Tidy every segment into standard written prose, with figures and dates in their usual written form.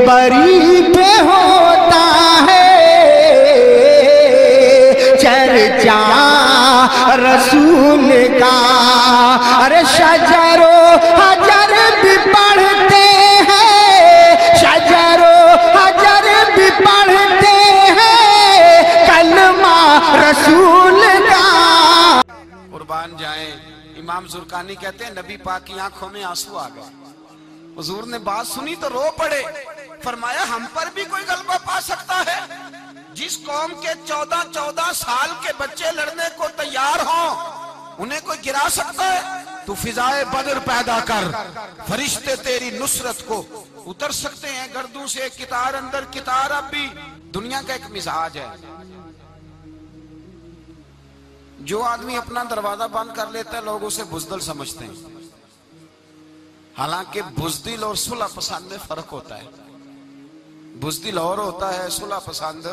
بری پہ ہوتا ہے چرچا رسول کا. ارے شجر و حجر بھی پڑھتے ہیں، شجر و حجر بھی پڑھتے ہیں کلمہ رسول کا. قربان جائیں. امام زرقانی کہتے ہیں نبی پاک کی آنکھوں میں آنسو آ گئے. حضور نے بات سنی تو رو پڑے. فرمایا ہم پر بھی کوئی غلبہ پا سکتا ہے؟ جس قوم کے 14 سال کے بچے لڑنے کو تیار ہوں انہیں کوئی گرا سکتا ہے؟ تو فضائے بدر پیدا کر، فرشتے تیری نصرت کو اتر سکتے ہیں گردوں سے. کتار اندر کتار. اب بھی دنیا کا ایک مزاج ہے، جو آدمی اپنا دروازہ بند کر لیتا ہے لوگ اسے بزدل سمجھتے ہیں. حالانکہ بزدل اور صلح پسند میں فرق ہوتا ہے. بزدل اور ہوتا ہے، صلح پسند.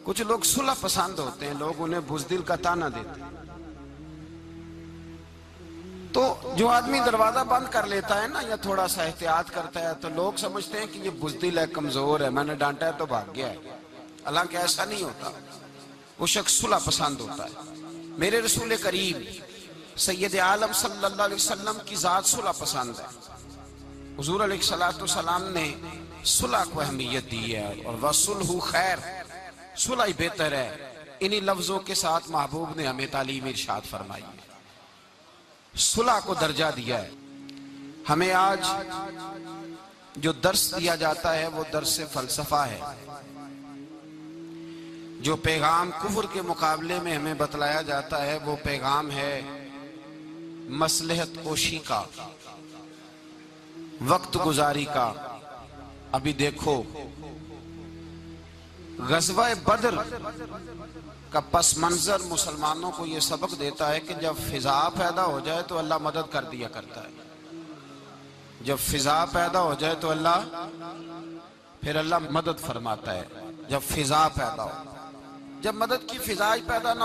کچھ لوگ صلح پسند ہوتے ہیں، لوگ انہیں بزدل کا طعنہ دیتے ہیں. تو جو آدمی دروازہ بند کر لیتا ہے نا یا تھوڑا سا احتیاط کرتا ہے تو لوگ سمجھتے ہیں کہ یہ بزدل ہے، کمزور ہے، میں نے ڈانٹا ہے تو بھاگ گیا ہے. حالانکہ ایسا نہیں ہوتا، وہ شخص صلح پسند ہوتا ہے. میرے رسول کریم سید عالم صلی اللہ علیہ وسلم کی ذات صلح پسند ہے. حضور علیہ السلام نے صلح کو اہمیت دی ہے اور وَصُلْحُ خیر، صلح ہی بہتر ہے. انہی لفظوں کے ساتھ محبوب نے ہمیں تعلیم ارشاد فرمائی ہے، صلح کو درجہ دیا ہے. ہمیں آج جو درس دیا جاتا ہے وہ درس فلسفہ ہے. جو پیغام کفر کے مقابلے میں ہمیں بتلایا جاتا ہے وہ پیغام ہے مصلحت کوشی کا، وقت گزاری کا. ابھی دیکھو غزوہ بدر کا پس منظر مسلمانوں کو یہ سبق دیتا ہے کہ جب فضا پیدا ہو جائے تو اللہ مدد کر دیا کرتا ہے. جب فضا پیدا ہو جائے تو پھر اللہ مدد فرماتا ہے. جب فضا پیدا ہو، جب مدد کی فضائی پیدا نہ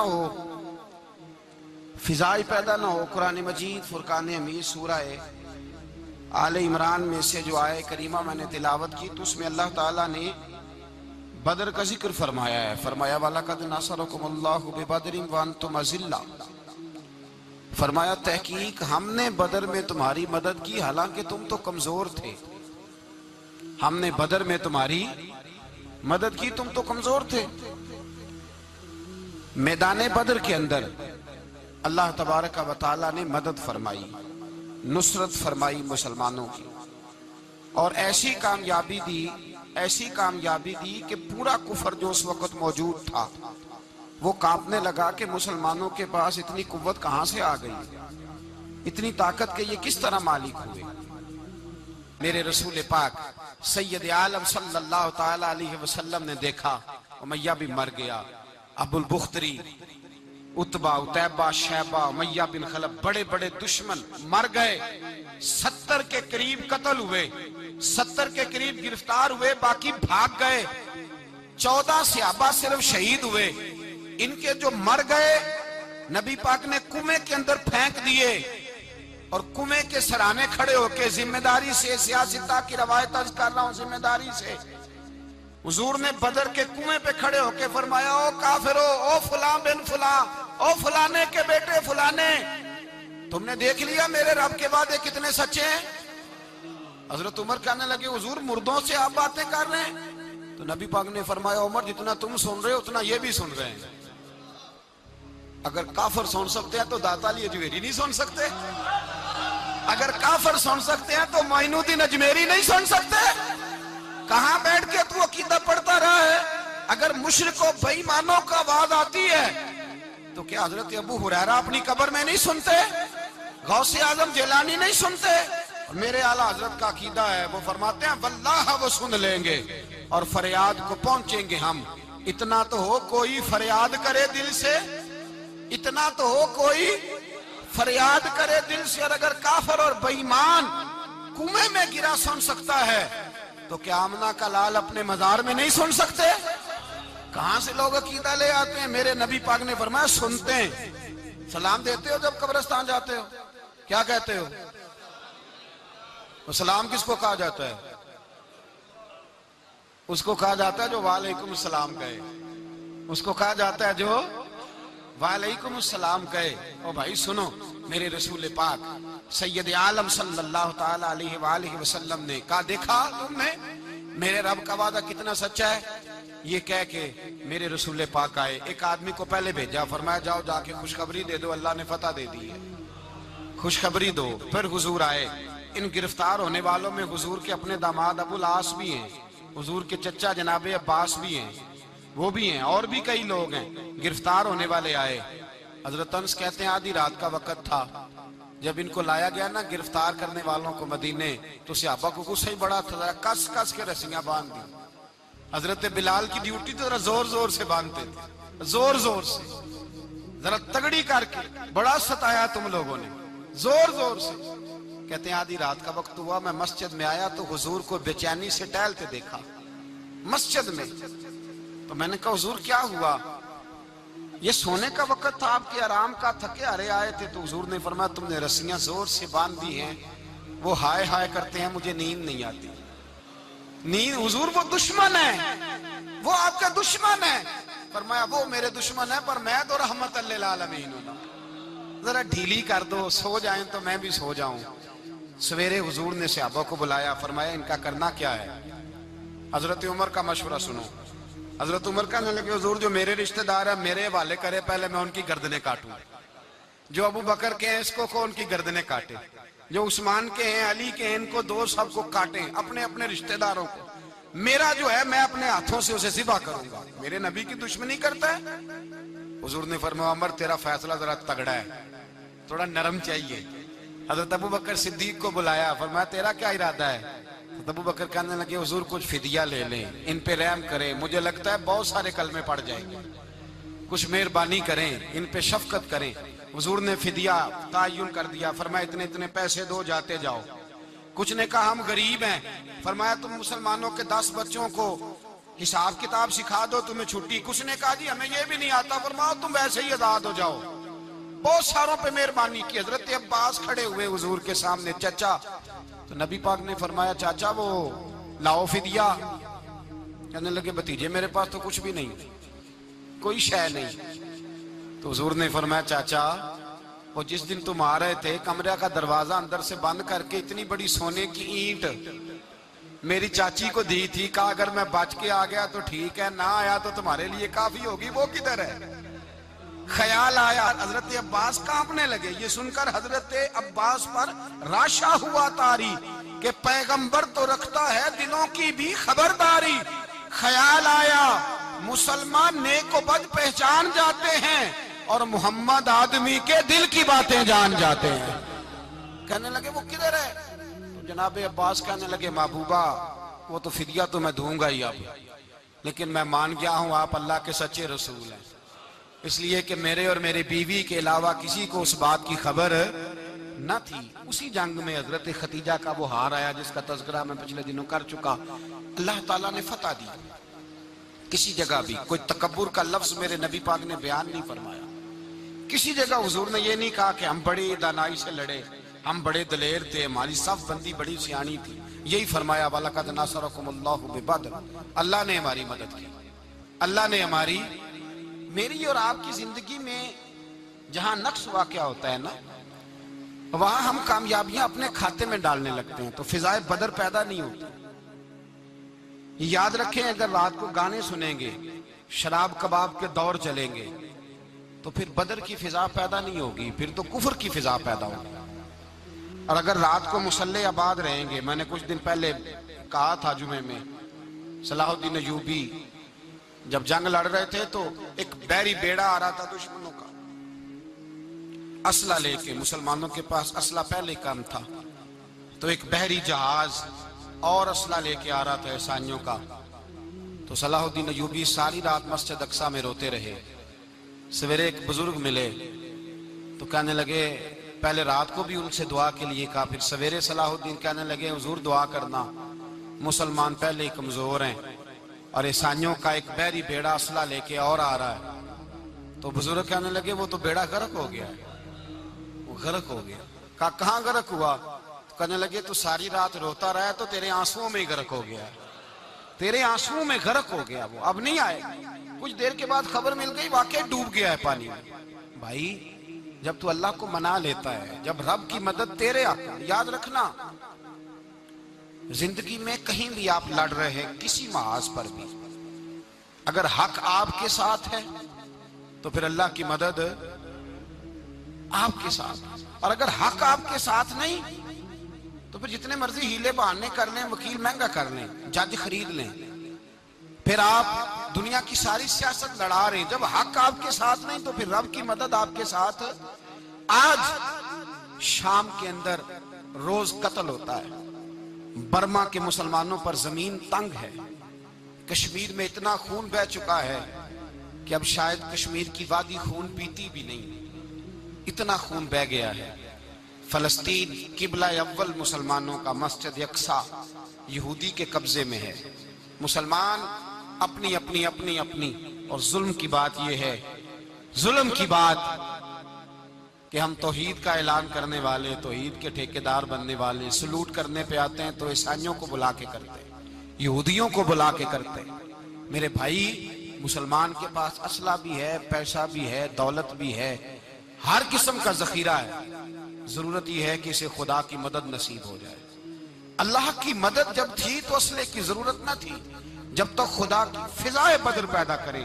ہو، قرآن مجید فرقان حمید سورہ آل عمران میں سے جو آیہ کریمہ میں نے تلاوت کی تو اس میں اللہ تعالیٰ نے بدر کا ذکر فرمایا ہے. فرمایا وَلَقَدْ نَصَرَكُمُ اللَّهُ بِبَدْرٍ وَأَنْتُمْ أَذِلَّةٌ. فرمایا تحقیق ہم نے بدر میں تمہاری مدد کی حالانکہ تم تو کمزور تھے. ہم نے بدر میں تمہاری مدد کی، تم تو کمزور تھے. میدان بدر کے اندر اللہ تبارک و تعالیٰ نے مدد فرمائی، نصرت فرمائی مسلمانوں کی، اور ایسی کامیابی دی کہ پورا کفر جو اس وقت موجود تھا وہ کانپنے لگا کہ مسلمانوں کے پاس اتنی قوت کہاں سے آ گئی، اتنی طاقت کے یہ کس طرح مالک ہوئے. میرے رسول پاک سید عالم صلی اللہ تعالی علیہ وسلم نے دیکھا امیہ بھی مر گیا. ابو البختری، عتبہ، عتیبہ، شیبہ، امیہ بن خلف، بڑے بڑے دشمن مر گئے. 70 کے قریب قتل ہوئے، 70 کے قریب گرفتار ہوئے، باقی بھاگ گئے. 14 صحابہ صرف شہید ہوئے. ان کے جو مر گئے نبی پاک نے کنویں کے اندر پھینک دیے اور کنویں کے سرانے کھڑے ہو کے ذمہ داری سے، سیاستہ کی روایت عرض کر رہا ہوں، ذمہ داری سے حضور نے بدر کے کنویں پہ کھڑے ہو کے فرمایا او کافرو، او فلاں بن فلاں، او فلانے کے بیٹے فلانے، تم نے دیکھ لیا میرے رب کے وعدے کتنے سچے ہیں. حضرت عمر کہنے لگے حضور مردوں سے آپ باتیں کر رہے ہیں. تو نبی پاک نے فرمایا عمر جتنا تم سن رہے ہو اتنا یہ بھی سن رہے ہیں. اگر کافر سن سکتے ہیں تو داتا علی اجمیری نہیں سن سکتے؟ اگر کافر سن سکتے ہیں تو معین الدین اجمیری نہیں سن سکتے؟ کہاں بیٹھ کے تو عقیدہ پڑھتا رہا ہے؟ اگر مشرک و بے ایمانوں کا آواز آتی ہے تو کیا حضرت ابو ہریرہ اپنی قبر میں نہیں سنتے؟ غوث اعظم جیلانی نہیں سنتے؟ میرے اعلیٰ حضرت کا عقیدہ ہے، وہ فرماتے ہیں واللہ وہ سن لیں گے اور فریاد کو پہنچیں گے ہم. اتنا تو ہو کوئی فریاد کرے دل سے، اتنا تو ہو کوئی فریاد کرے دل سے. اور اگر کافر اور بے ایمان کنویں میں گرا سن سکتا ہے تو کیا آمنہ کا لال اپنے مزار میں نہیں سن سکتے؟ کہاں سے لوگ عقیدہ لے آتے ہیں؟ میرے نبی پاک نے فرمایا سنتے ہیں. سلام دیتے ہو جب قبرستان جاتے ہو؟ کیا کہتے ہو؟ سلام کس کو کہا جاتا ہے؟ اس کو کہا جاتا ہے جو وعلیکم السلام کہے، اس کو کہا جاتا ہے جو وعلیکم السلام کہے۔ او بھائی سنو، میرے رسول پاک سید عالم صلی اللہ تعالی علیہ وآلہ وسلم نے کہا دیکھا تم نے میرے رب کا وعدہ کتنا سچا ہے؟ یہ کہہ کے میرے رسول پاک آئے، ایک آدمی کو پہلے بھیجا، فرمایا جاؤ جا کے خوشخبری دے دو، اللہ نے فتح دے دی ہے، خوشخبری دو۔ پھر حضور آئے، ان گرفتار ہونے والوں میں حضور کے اپنے داماد ابو العاص بھی ہیں، حضور کے چچا جناب عباس بھی ہیں، وہ بھی ہیں، اور بھی کئی لوگ ہیں گرفتار ہونے والے آئے۔ حضرت انس کہتے ہیں آدھی رات کا وقت تھا، جب ان کو لایا گیا نا گرفتار کرنے والوں کو مدینے، تو صحابہ کو غصہ ہی بڑا تھا، کس کس کے رسیاں باندھ دی۔ حضرت بلال کی ڈیوٹی تو ذرا زور زور سے باندھتے تھے، زور زور سے، ذرا تگڑی کر کے، بڑا ستایا تم لوگوں نے، زور زور سے۔ کہتے ہیں آدھی رات کا وقت ہوا، میں مسجد میں آیا تو حضور کو بے چینی سے ٹہلتے دیکھا مسجد میں، تو میں نے کہا حضور کیا ہوا؟ یہ سونے کا وقت تھا آپ کے آرام کا، تھکے ہارے آئے تھے، تو حضور نے فرمایا تم نے رسیاں زور سے باندھ دی ہیں، وہ ہائے ہائے کرتے ہیں، مجھے نیند نہیں آتی۔ نیند حضور وہ دشمن ہے، وہ آپ کا دشمن ہے۔ فرمایا وہ میرے دشمن ہے پر میں تو رحمت للعالمین ہوں، ذرا ڈھیلی کر دو، سو جائیں تو میں بھی سو جاؤں۔ سویرے حضور نے صحابہ کو بلایا، فرمایا ان کا کرنا کیا ہے؟ حضرت عمر کا مشورہ سنو۔ حضرت عمر کہنے لگے حضور جو میرے رشتہ دار ہیں میرے حوالے کرے، پہلے میں ان کی گردنیں کاٹوں، جو ابو بکر کے ہیں اس کو ان کی گردنیں کاٹے، جو عثمان کے ہیں علی کے ہیں ان کو دو، سب کو کاٹیں، اپنے اپنے رشتہ داروں کو۔ میرا جو ہے میں اپنے ہاتھوں سے اسے ذبح کروں گا، میرے نبی کی دشمنی کرتا ہے۔ حضور نے فرمایا عمر تیرا فیصلہ ذرا تگڑا ہے، تھوڑا نرم چاہیے۔ حضرت ابو بکر صدیق کو بلایا، فرمایا تیرا کیا ارادہ ہے؟ ابو بکر کہنے لگے حضور کچھ فدیہ لے لیں، ان پہ رحم کریں، مجھے لگتا ہے بہت سارے کلمے پڑ جائیں گے، کچھ مہربانی کریں، ان پہ شفقت کریں۔ حضور نے فدیہ تعین کر دیا، فرمایا اتنے اتنے پیسے دو، جاتے جاؤ۔ کچھ نے کہا ہم غریب ہیں، فرمایا تم مسلمانوں کے 10 بچوں کو حساب کتاب سکھا دو، تمہیں چھٹی۔ کچھ نے کہا جی ہمیں یہ بھی نہیں آتا، فرمایا تم ویسے ہی آزاد ہو جاؤ۔ بہت ساروں پہ مہربانی کی۔ حضرت عباس کھڑے ہوئے حضور کے سامنے، چچا، تو نبی پاک نے فرمایا چاچا وہ لاؤ فدیہ۔ کہنے لگے بھتیجے میرے پاس تو کچھ بھی نہیں، کوئی شے نہیں۔ تو حضور نے فرمایا چاچا وہ جس دن تم آ رہے تھے کمرے کا دروازہ اندر سے بند کر کے اتنی بڑی سونے کی اینٹ میری چاچی کو دی تھی، کہا اگر میں بچ کے آ گیا تو ٹھیک ہے، نہ آیا تو تمہارے لیے کافی ہوگی، وہ کدھر ہے؟ خیال آیا، حضرت عباس کانپنے لگے۔ یہ سن کر حضرت عباس پر راشا ہوا طاری کہ پیغمبر تو رکھتا ہے دلوں کی بھی خبرداری۔ خیال آیا مسلمان نیک و بد پہچان جاتے ہیں اور محمد آدمی کے دل کی باتیں جان جاتے ہیں۔ کہنے لگے وہ کدھر ہے؟ تو جناب عباس کہنے لگے محبوبہ وہ تو فدیہ تو میں دوں گا ہی اب، لیکن میں مان گیا ہوں آپ اللہ کے سچے رسول ہیں، اس لیے کہ میرے اور میرے بیوی کے علاوہ کسی کو اس بات کی خبر نہ تھی۔ اسی جنگ میں حضرت خدیجہ کا وہ ہار آیا جس کا تذکرہ میں پچھلے دنوں کر چکا، اللہ تعالیٰ نے فتح دی۔ کسی جگہ بھی کوئی تکبر کا لفظ میرے نبی پاک نے بیان نہیں فرمایا، کسی جگہ حضور نے یہ نہیں کہا کہ ہم بڑی دانائی سے لڑے، ہم بڑے دلیر تھے، ہماری صف بندی بڑی سیانی تھی، یہی فرمایا وَلَقَدْ نَصَرَكُمُ اللَّهُ بِبَدْرٍ، اللہ نے ہماری مدد کی، اللہ نے ہماری۔ میری اور آپ کی زندگی میں جہاں نقص واقع ہوتا ہے نا، وہاں ہم کامیابیاں اپنے کھاتے میں ڈالنے لگتے ہیں تو فضائے بدر پیدا نہیں ہوتی۔ یاد رکھیں اگر رات کو گانے سنیں گے، شراب کباب کے دور چلیں گے تو پھر بدر کی فضا پیدا نہیں ہوگی، پھر تو کفر کی فضا پیدا ہوگی۔ اور اگر رات کو مسلح آباد رہیں گے، میں نے کچھ دن پہلے کہا تھا جمعے میں، صلاح الدین ایوبی جب جنگ لڑ رہے تھے تو ایک بحری بیڑا آ رہا تھا دشمنوں کا، اسلحہ لے کے، مسلمانوں کے پاس اسلحہ پہلے کم تھا، تو ایک بحری جہاز اور اسلحہ لے کے آ رہا تھا عیسائیوں کا۔ تو صلاح الدین ایوبی ساری رات مسجد اقصی میں روتے رہے۔ سویرے ایک بزرگ ملے تو کہنے لگے، پہلے رات کو بھی ان سے دعا کے لیے کہا، پھر سویرے صلاح الدین کہنے لگے حضور دعا کرنا، مسلمان پہلے ہی کمزور ہیں اور عیسائیوں کا ایک بحری بیڑا اسلحہ لے کے اور آ رہا ہے۔ تو بزرگ کہنے لگے وہ تو بیڑا غرق ہو گیا، وہ غرق ہو گیا۔ کہا کہاں غرق ہوا؟ کہنے لگے تو ساری رات روتا رہا تو تیرے آنسوؤں میں ہی غرق ہو گیا، تیرے آنسوؤں میں غرق ہو گیا، وہ اب نہیں آئے گا۔ کچھ دیر کے بعد خبر مل گئی واقعی ڈوب گیا ہے پانی میں۔ بھائی جب تو اللہ کو منا لیتا ہے، جب رب کی مدد تیرے آتا ہے، یاد رکھنا زندگی میں کہیں بھی آپ لڑ رہے ہیں، کسی محاذ پر بھی، اگر حق آپ کے ساتھ ہے تو پھر اللہ کی مدد آپ کے ساتھ، اور اگر حق آپ کے ساتھ نہیں تو پھر جتنے مرضی ہیلے بہانے کر لیں، وکیل مہنگا کر لیں، جج خرید لیں، پھر آپ دنیا کی ساری سیاست لڑا رہے ہیں، جب حق آپ کے ساتھ نہیں تو پھر رب کی مدد آپ کے ساتھ۔ آج شام کے اندر روز قتل ہوتا ہے، برما کے مسلمانوں پر زمین تنگ ہے، کشمیر میں اتنا خون بہہ چکا ہے کہ اب شاید کشمیر کی وادی خون پیتی بھی نہیں، اتنا خون بہہ گیا ہے۔ فلسطین قبلہ اول مسلمانوں کا مسجد اقصی یہودی کے قبضے میں ہے، مسلمان اپنی اپنی اپنی اپنی، اور ظلم کی بات یہ ہے، ظلم کی بات کہ ہم توحید کا اعلان کرنے والے، توحید کے ٹھیکیدار بننے والے، سلوٹ کرنے پہ آتے ہیں تو عیسائیوں کو بلا کے کرتے ہیں، یہودیوں کو بلا کے کرتے ہیں۔ میرے بھائی مسلمان کے پاس اسلحہ بھی ہے، پیسہ بھی ہے، دولت بھی ہے، ہر قسم کا ذخیرہ ہے، ضرورت یہ ہے کہ اسے خدا کی مدد نصیب ہو جائے۔ اللہ کی مدد جب تھی تو اسلحے کی ضرورت نہ تھی، جب تک خدا کی فضائے بدر پیدا کرے،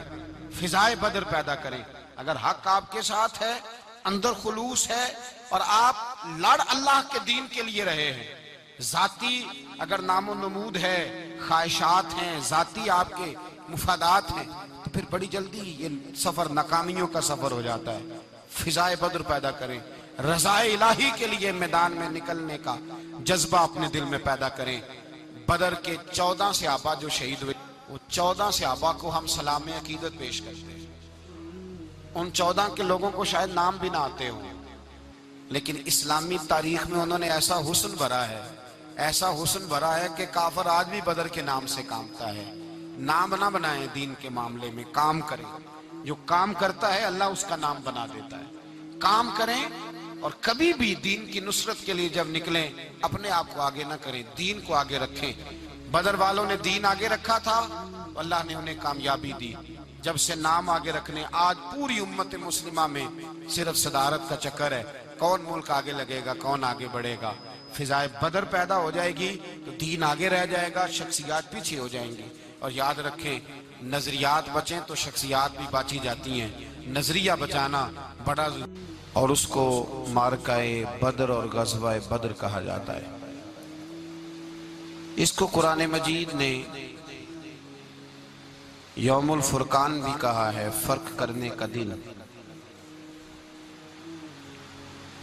فضائے بدر پیدا کرے۔ اگر حق آپ کے ساتھ ہے، اندر خلوص ہے، اور آپ لڑ اللہ کے دین کے لیے رہے ہیں، ذاتی اگر نام و نمود ہے، خواہشات ہیں، ذاتی آپ کے مفادات ہیں، تو پھر بڑی جلدی یہ سفر ناکامیوں کا سفر ہو جاتا ہے۔ فضائے بدر پیدا کریں، رضائے الہی کے لیے میدان میں نکلنے کا جذبہ اپنے دل میں پیدا کریں۔ بدر کے 14 صحابہ جو شہید ہوئے، وہ 14 صحابہ کو ہم سلام عقیدت پیش کرتے ہیں۔ ان 14 کے لوگوں کو شاید نام بھی نہ آتے ہوں، لیکن اسلامی تاریخ میں انہوں نے ایسا حسن بھرا ہے، ایسا حسن بھرا ہے کہ کافر آج بھی بدر کے نام سے کامتا ہے۔ نام نہ بنائیں دین کے معاملے میں، کام کریں، جو کام کرتا ہے اللہ اس کا نام بنا دیتا ہے۔ کام کریں، اور کبھی بھی دین کی نصرت کے لیے جب نکلیں اپنے آپ کو آگے نہ کریں، دین کو آگے رکھیں۔ بدر والوں نے دین آگے رکھا تھا، اللہ نے انہیں کامیابی دی۔ جب سے نام آگے رکھنے، آج پوری امت مسلمہ میں صرف صدارت کا چکر ہے، کون ملک آگے لگے گا، کون آگے بڑھے گا۔ فضائے بدر پیدا ہو جائے گی تو دین آگے رہ جائے گا، شخصیات پیچھے ہو جائیں گی۔ اور یاد رکھیں، نظریات بچیں تو شخصیات بھی باچی جاتی ہیں، نظریہ بچانا بڑا ضروری، اور اس کو معرکہ بدر اور غزوہ بدر کہا جاتا ہے۔ اس کو قرآن مجید نے یوم الفرقان بھی کہا ہے، فرق کرنے کا دن۔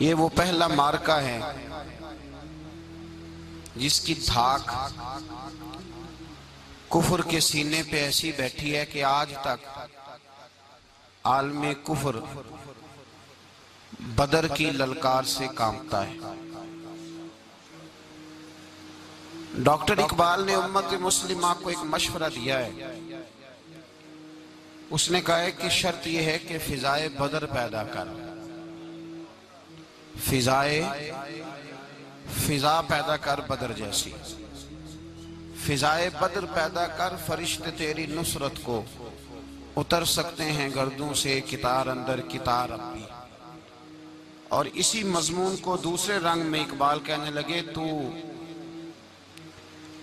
یہ وہ پہلا معرکہ ہے جس کی دھاک کفر کے سینے پہ ایسی بیٹھی ہے کہ آج تک عالم کفر بدر کی للکار سے کانپتا ہے۔ ڈاکٹر اقبال نے امت مسلمہ کو ایک مشورہ دیا ہے، اس نے کہا ہے کہ شرط یہ ہے کہ فضائے بدر پیدا کر، فضا پیدا کر بدر جیسی، فضائے بدر پیدا کر، فرشتے تیری نصرت کو اتر سکتے ہیں گردوں سے کتار اندر کتار اب بھی۔ اور اسی مضمون کو دوسرے رنگ میں اقبال کہنے لگے، تو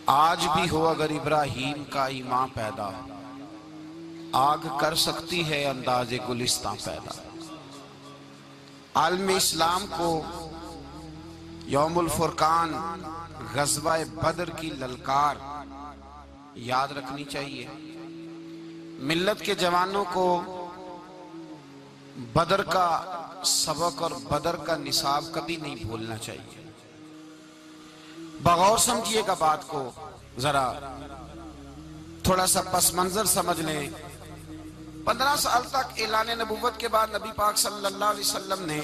آج بھی ہو اگر ابراہیم کا ایمان پیدا، آگ کر سکتی ہے انداز گلستان پیدا۔ عالم اسلام کو یوم الفرقان، غزوہ بدر کی للکار یاد رکھنی چاہیے۔ ملت کے جوانوں کو بدر کا سبق اور بدر کا نصاب کبھی نہیں بھولنا چاہیے۔ بغور سمجھیے گا بات کو، ذرا تھوڑا سا پس منظر سمجھ لیں۔ 15 سال تک اعلان نبوت کے بعد نبی پاک صلی اللہ علیہ وسلم نے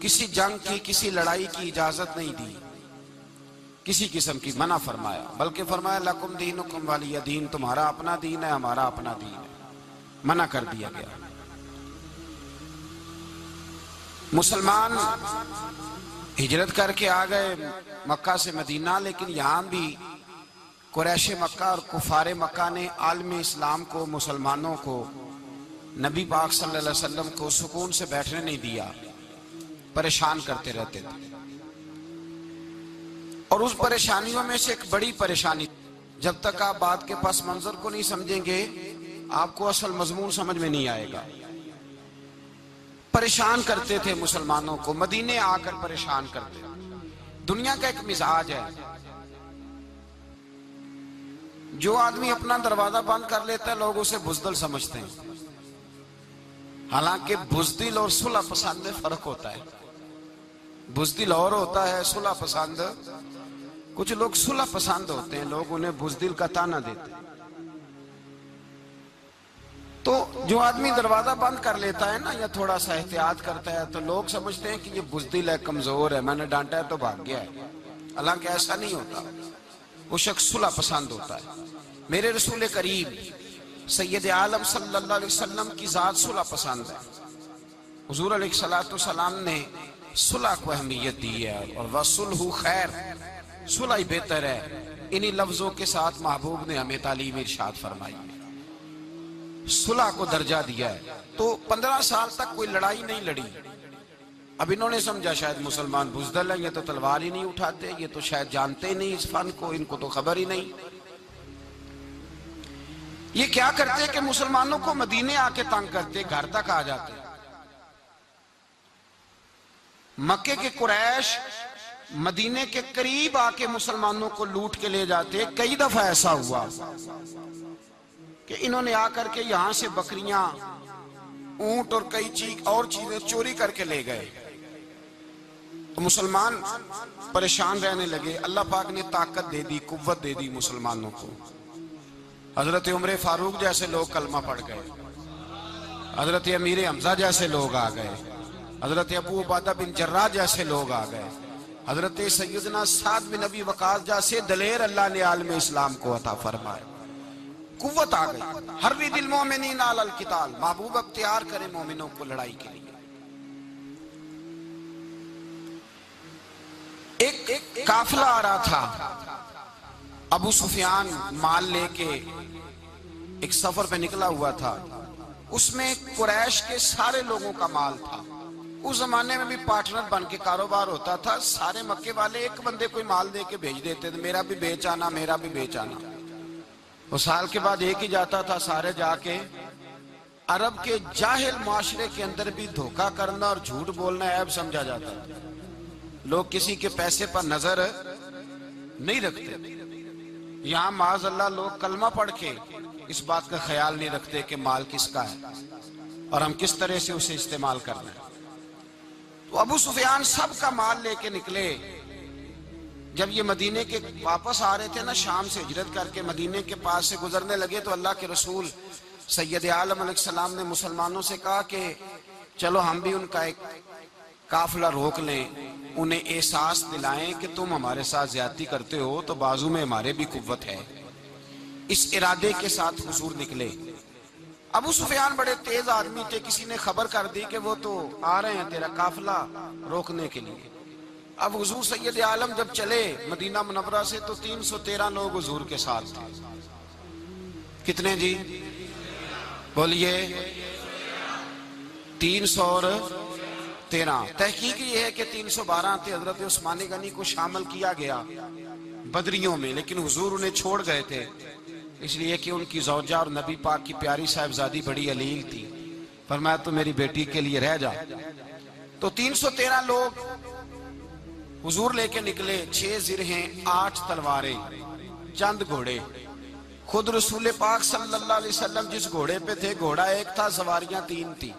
کسی جنگ کی، کسی لڑائی کی اجازت نہیں دی، کسی قسم کی منع فرمایا، بلکہ فرمایا لکم دینکم ولی دین، تمہارا اپنا دین ہے، ہمارا اپنا دین ہے، منع کر دیا گیا۔ مسلمان ہجرت کر کے آ گئے مکہ سے مدینہ، لیکن یہاں بھی قریش مکہ اور کفار مکہ نے عالم اسلام کو، مسلمانوں کو، نبی پاک صلی اللہ علیہ وسلم کو سکون سے بیٹھنے نہیں دیا، پریشان کرتے رہتے تھے۔ اور اس پریشانیوں میں سے ایک بڑی پریشانی، جب تک آپ بات کے پس منظر کو نہیں سمجھیں گے آپ کو اصل مضمون سمجھ میں نہیں آئے گا۔ پریشان کرتے تھے مسلمانوں کو، مدینے آ کر پریشان کرتے۔ دنیا کا ایک مزاج ہے، جو آدمی اپنا دروازہ بند کر لیتا ہے لوگ اسے بزدل سمجھتے ہیں، حالانکہ بزدل اور صلح پسند میں فرق ہوتا ہے۔ بزدل اور ہوتا ہے، صلح پسند، کچھ لوگ صلح پسند ہوتے ہیں، لوگ انہیں بزدل کا طعنہ دیتے ہیں۔ تو جو آدمی دروازہ بند کر لیتا ہے نا، یا تھوڑا سا احتیاط کرتا ہے، تو لوگ سمجھتے ہیں کہ یہ بزدل ہے، کمزور ہے، میں نے ڈانٹا ہے تو بھاگ گیا ہے، حالانکہ ایسا نہیں ہوتا، وہ شخص صلح پسند ہوتا ہے۔ میرے رسول کریم سید عالم صلی اللہ علیہ وسلم کی ذات صلح پسند ہے۔ حضور علیہ السلام نے صلح کو اہمیت دی ہے، اور وَصُلْحُ خیر، صلح ہی بہتر ہے۔ انہی لفظوں کے ساتھ محبوب نے ہمیں تعلیم ارشاد فرمائی، صلح کو درجہ دیا ہے۔ تو 15 سال تک کوئی لڑائی نہیں لڑی۔ اب انہوں نے سمجھا شاید مسلمان بزدل ہیں، یہ تو تلوار ہی نہیں اٹھاتے، یہ تو شاید جانتے ہی نہیں اس فن کو، ان کو تو خبر ہی نہیں۔ یہ کیا کرتے کہ مسلمانوں کو مدینے آ کے تنگ کرتے، گھر تک آ جاتے۔ مکے کے قریش مدینے کے قریب آ کے مسلمانوں کو لوٹ کے لے جاتے۔ کئی دفعہ ایسا ہوا کہ انہوں نے آ کر کے یہاں سے بکریاں، اونٹ اور کئی اور چیزیں چوری کر کے لے گئے۔ مسلمان پریشان رہنے لگے۔ اللہ پاک نے طاقت دے دی، قوت دے دی مسلمانوں کو۔ حضرت عمر فاروق جیسے لوگ کلمہ پڑھ گئے، حضرت امیر حمزہ جیسے لوگ آ گئے، حضرت ابو عبیدہ بن جراح جیسے لوگ آ گئے، حضرت سیدنا سعد بن ابی وقاص جیسے دلیر اللہ نے عالم اسلام کو عطا فرمائے۔ قوت آ گئی۔ حرِّضِ المؤمنین علی القتال، محبوب اختیار کرے مومنوں کو لڑائی کے لیے۔ ایک قافلہ آ رہا تھا، ابو سفیان مال لے کے ایک سفر پہ نکلا ہوا تھا، اس میں قریش کے سارے لوگوں کا مال تھا۔ اس زمانے میں بھی پارٹنر بن کے کاروبار ہوتا تھا، سارے مکے والے ایک بندے کوئی مال دے کے بھیج دیتے تھے، میرا بھی بیچ آنا، میرا بھی بیچ آنا۔ وہ سال کے بعد ایک ہی جاتا تھا، سارے جا کے۔ عرب کے جاہل معاشرے کے اندر بھی دھوکہ کرنا اور جھوٹ بولنا عیب سمجھا جاتا تھا۔ لوگ کسی کے پیسے پر نظر نہیں رکھتے۔ یہاں معاذ اللہ لوگ کلمہ پڑھ کے اس بات کا خیال نہیں رکھتے کہ مال کس کا ہے اور ہم کس طرح سے اسے استعمال کرنا ہے۔ تو ابو سفیان سب کا مال لے کے نکلے۔ جب یہ مدینے کے واپس آ رہے تھے نا، شام سے ہجرت کر کے مدینے کے پاس سے گزرنے لگے، تو اللہ کے رسول سید عالم علیہ السلام نے مسلمانوں سے کہا کہ چلو ہم بھی ان کا ایک قافلہ روک لیں، انہیں احساس دلائیں کہ تم ہمارے ساتھ زیادتی کرتے ہو تو بازو میں ہمارے بھی قوت ہے۔ اس ارادے کے ساتھ حضور نکلے۔ ابو سفیان بڑے تیز آدمی تھے، کسی نے خبر کر دی کہ وہ تو آ رہے ہیں تیرا قافلہ روکنے کے لیے۔ اب حضور سید عالم جب چلے مدینہ منورہ سے تو 313 لوگ حضور کے ساتھ تھے۔ کتنے جی؟ بولیے 313۔ تحقیق یہ ہے کہ 312 تھے۔ حضرت عثمان غنی کو شامل کیا گیا بدریوں میں، لیکن حضور انہیں چھوڑ گئے تھے، اس لیے کہ ان کی زوجہ اور نبی پاک کی پیاری صاحبزادی بڑی علیل تھی۔ فرمایا تو میری بیٹی کے لیے رہ جا۔ تو 313 لوگ حضور لے کے نکلے، 6 زرہیں، 8 تلواریں، چند گھوڑے۔ خود رسول پاک صلی اللہ علیہ وسلم جس گھوڑے پہ تھے، گھوڑا ایک تھا، سواریاں 3 تھی۔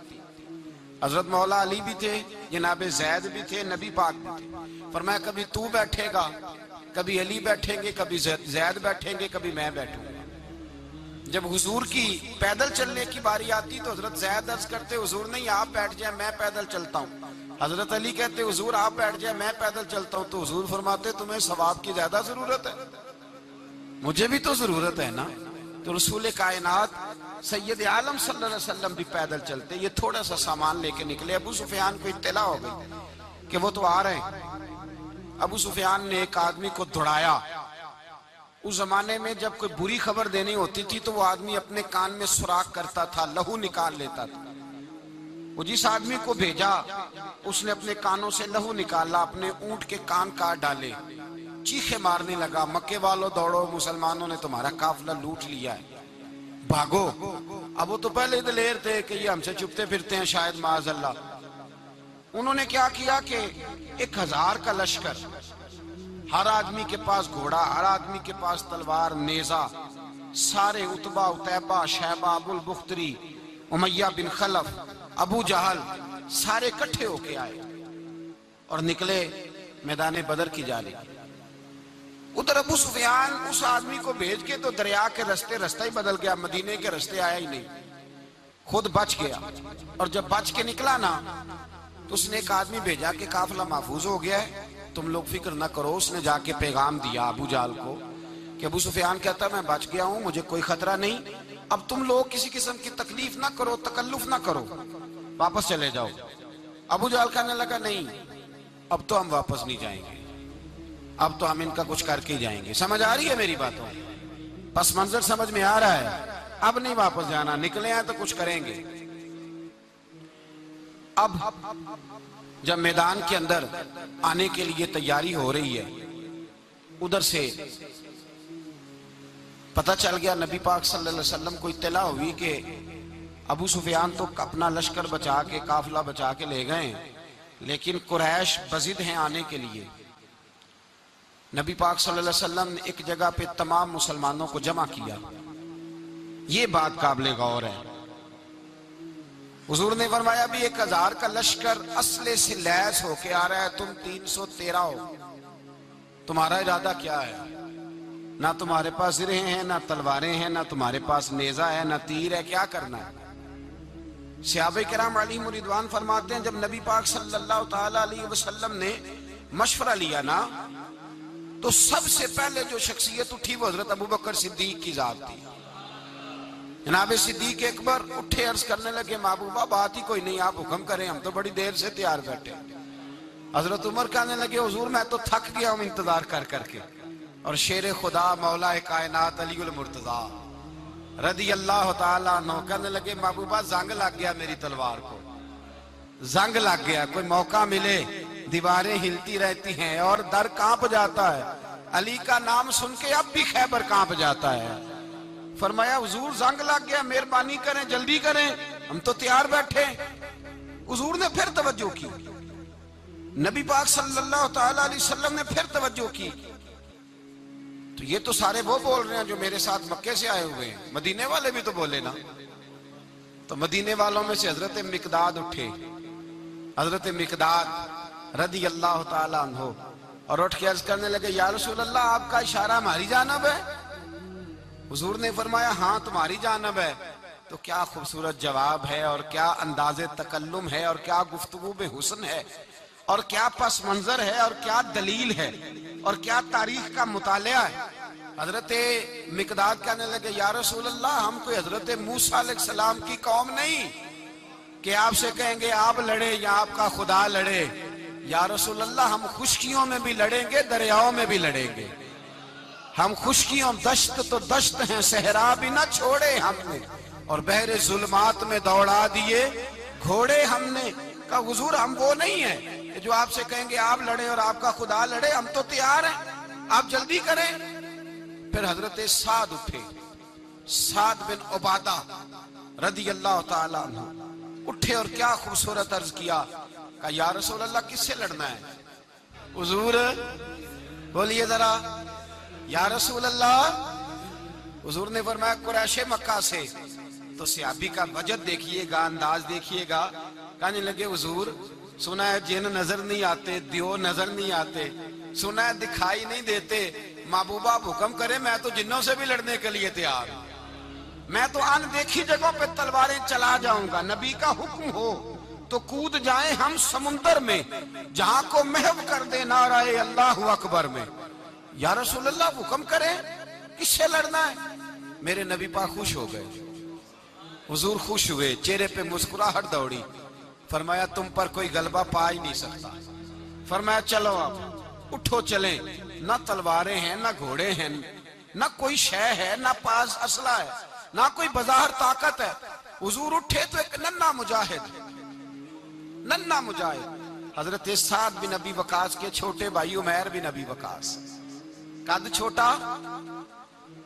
حضرت مولا علی بھی تھے، جناب زید بھی تھے، نبی پاک بھی تھے۔ فرمایا کبھی تو بیٹھے گا، کبھی علی بیٹھیں گے، کبھی زید بیٹھیں گے، کبھی میں بیٹھوں گا۔ جب حضور کی پیدل چلنے کی باری آتی تو حضرت زید عرض کرتے حضور نہیں آپ بیٹھ جائیں، میں پیدل چلتا ہوں۔ حضرت علی کہتے حضور آپ بیٹھ جائیں، میں پیدل چلتا ہوں۔ تو حضور فرماتے تمہیں ثواب کی زیادہ ضرورت ہے، مجھے بھی تو ضرورت ہے نا۔ تو رسول کائنات سید عالم صلی اللہ علیہ وسلم بھی پیدل چلتے، یہ تھوڑا سا سامان لے کے نکلے۔ ابو سفیان کو اطلاع ہو گئی کہ وہ تو آ رہے ہیں۔ ابو سفیان نے ایک آدمی کو دوڑایا، اس زمانے میں جب کوئی بری خبر دینی ہوتی تھی تو وہ آدمی اپنے کان میں سوراخ کرتا تھا، لہو نکال لیتا تھا۔ وہ جس آدمی کو بھیجا اس نے اپنے کانوں سے لہو نکالا، اپنے اونٹ کے کان کاٹ ڈالے، چیخے مارنے لگا، مکے والوں دوڑو، مسلمانوں نے تمہارا قافلہ لوٹ لیا ہے، بھاگو۔ اب وہ تو پہلے دلیر تھے کہ یہ ہم سے چھپتے پھرتے ہیں شاید معاذ اللہ۔ انہوں نے کیا کیا کہ 1000 کا لشکر، ہر آدمی کے پاس گھوڑا، ہر آدمی کے پاس تلوار، نیزہ، سارے عتبہ، عتیبہ، شیبہ، ابو البختری، امیہ بن خلف، ابو جہل، سارے اکٹھے ہو کے آئے اور نکلے میدان بدر کی جانب۔ ادھر ابو سفیان اس آدمی کو بھیج کے تو دریا کے رستہ ہی بدل گیا، مدینے کے رستے آیا ہی نہیں، خود بچ گیا۔ اور جب بچ کے نکلا نا تو اس نے ایک آدمی بھیجا کہ قافلہ محفوظ ہو گیا ہے، تم لوگ فکر نہ کرو۔ اس نے جا کے پیغام دیا ابو جہل کو کہ ابو سفیان کہتا میں بچ گیا ہوں، مجھے کوئی خطرہ نہیں، اب تم لوگ کسی قسم کی تکلیف نہ کرو، تکلف نہ کرو، واپس چلے جاؤ۔ ابو جہل کہنے لگا نہیں، اب تو ہم واپس نہیں جائیں گے، اب تو ہم ان کا کچھ کر کے ہی جائیں گے۔ سمجھ آ رہی ہے میری باتوں؟ پس منظر سمجھ میں آ رہا ہے، اب نہیں واپس جانا، نکلے ہیں تو کچھ کریں گے۔ اب جب میدان کے اندر آنے کے لیے تیاری ہو رہی ہے، ادھر سے پتہ چل گیا، نبی پاک صلی اللہ علیہ وسلم کو اطلاع ہوئی کہ ابو سفیان تو اپنا لشکر بچا کے، قافلہ بچا کے لے گئے، لیکن قریش بضد ہیں آنے کے لیے۔ نبی پاک صلی اللہ علیہ وسلم نے ایک جگہ پہ تمام مسلمانوں کو جمع کیا۔ یہ بات قابل غور ہے۔ حضور نے فرمایا بھی 1000 کا لشکر اسلحے سے لیس ہو کے آ رہا ہے، تم 313 ہو، تمہارا ارادہ کیا ہے؟ نہ تمہارے پاس زرہیں ہیں، نہ تلواریں ہیں، نہ تمہارے پاس نیزہ ہے، نہ تیر ہے، کیا کرنا ہے؟ صحابہ کرام علیہم رضوان فرماتے ہیں جب نبی پاک صلی اللہ تعالی علیہ وسلم نے مشورہ لیا نا تو سب سے پہلے جو شخصیت اٹھی وہ حضرت ابوبکر صدیق کی ذات تھی۔ جناب صدیق اکبر اٹھے، عرض کرنے لگے محبوبہ بات ہی کوئی نہیں، آپ حکم کریں، ہم تو بڑی دیر سے تیار بیٹھے۔ حضرت عمر کہنے لگے حضور میں تو تھک گیا ہوں انتظار کر کر کے۔ اور شیر خدا مولا کائنات علی المرتضی رضی اللہ تعالیٰ عنہ کہنے لگے محبوبہ زنگ لگ گیا میری تلوار کو، زنگ لگ گیا، کوئی موقع ملے دیواریں ہلتی رہتی ہیں اور در کانپ جاتا ہے، علی کا نام سن کے اب بھی خیبر کانپ جاتا ہے۔ فرمایا حضور زنگ لگ گیا، مہربانی کریں، جلدی کریں، ہم تو تیار بیٹھے۔ حضور نے پھر توجہ کی، نبی پاک صلی اللہ تعالی علیہ وسلم نے پھر توجہ کی، تو یہ تو سارے وہ بول رہے ہیں جو میرے ساتھ مکے سے آئے ہوئے ہیں، مدینے والے بھی تو بولے نا۔ تو مدینے والوں میں سے حضرت مقداد اٹھے، حضرت مقداد رضی اللہ تعالیٰ عنہ، اور اٹھ کے عرض کرنے لگے یا رسول اللہ آپ کا اشارہ ہماری جانب ہے؟ حضور نے فرمایا ہاں تمہاری جانب ہے۔ تو کیا خوبصورت جواب ہے، اور کیا انداز تکلم ہے، اور کیا گفتگو بے حسن ہے، اور کیا پس منظر ہے، اور کیا دلیل ہے، اور کیا تاریخ کا مطالعہ ہے۔ حضرت مقداد کہنے لگے یا رسول اللہ ہم کوئی حضرت موسیٰ علیہ السلام کی قوم نہیں کہ آپ سے کہیں گے آپ لڑے یا آپ کا خدا لڑے۔ یا رسول اللہ ہم خشکیوں میں بھی لڑیں گے، دریاؤں میں بھی لڑیں گے، ہم خشکیوں دشت تو دشت ہیں، صحرا بھی نہ چھوڑے ہم نے، اور بحر ظلمات میں دوڑا دیے گھوڑے ہم نے۔ کہا حضور ہم وہ نہیں ہیں کہ جو آپ سے کہیں گے آپ لڑیں اور آپ کا خدا لڑے، ہم تو تیار ہیں، آپ جلدی کریں۔ پھر حضرت سعد اٹھے، سعد بن عبادہ رضی اللہ تعالیٰ عنہ اٹھے اور کیا خوبصورت عرض کیا، کہا یا رسول اللہ کس سے لڑنا ہے؟ حضور بولیے ذرا یا رسول اللہ۔ حضور نے فرمایا قریش مکہ سے۔ تو صحابی کا وجد دیکھیے گا، انداز دیکھیے گا، کہنے لگے حضور سنا ہے جن نظر نہیں آتے، دیو نظر نہیں آتے، سنا ہے دکھائی نہیں دیتے، محبوبہ آپ حکم کرے میں تو جنوں سے بھی لڑنے کے لیے تیار ہوں، میں تو ان دیکھی جگہوں پہ تلواریں چلا جاؤں گا، نبی کا حکم ہو تو کود جائیں ہم سمندر میں جہاں کو محو کر دے نعرہ اللہ اکبر میں۔ یا رسول اللہ حکم کریں کس سے لڑنا ہے؟ میرے نبی پاک خوش ہو گئے، حضور خوش ہوئے، چہرے پہ مسکراہٹ دوڑی، فرمایا تم پر کوئی غلبہ پا ہی نہیں سکتا۔ فرمایا چلو آپ اٹھو چلیں، نہ تلواریں ہیں، نہ گھوڑے ہیں، نہ کوئی شے ہے، نہ پاس اسلحہ ہے، نہ کوئی بظاہر طاقت ہے. حضور اٹھے تو ایک ننھا مجاہد حضرت سعد بن ابی وقاص کے چھوٹے بھائی عمیر بن ابی وقاص، قد چھوٹا.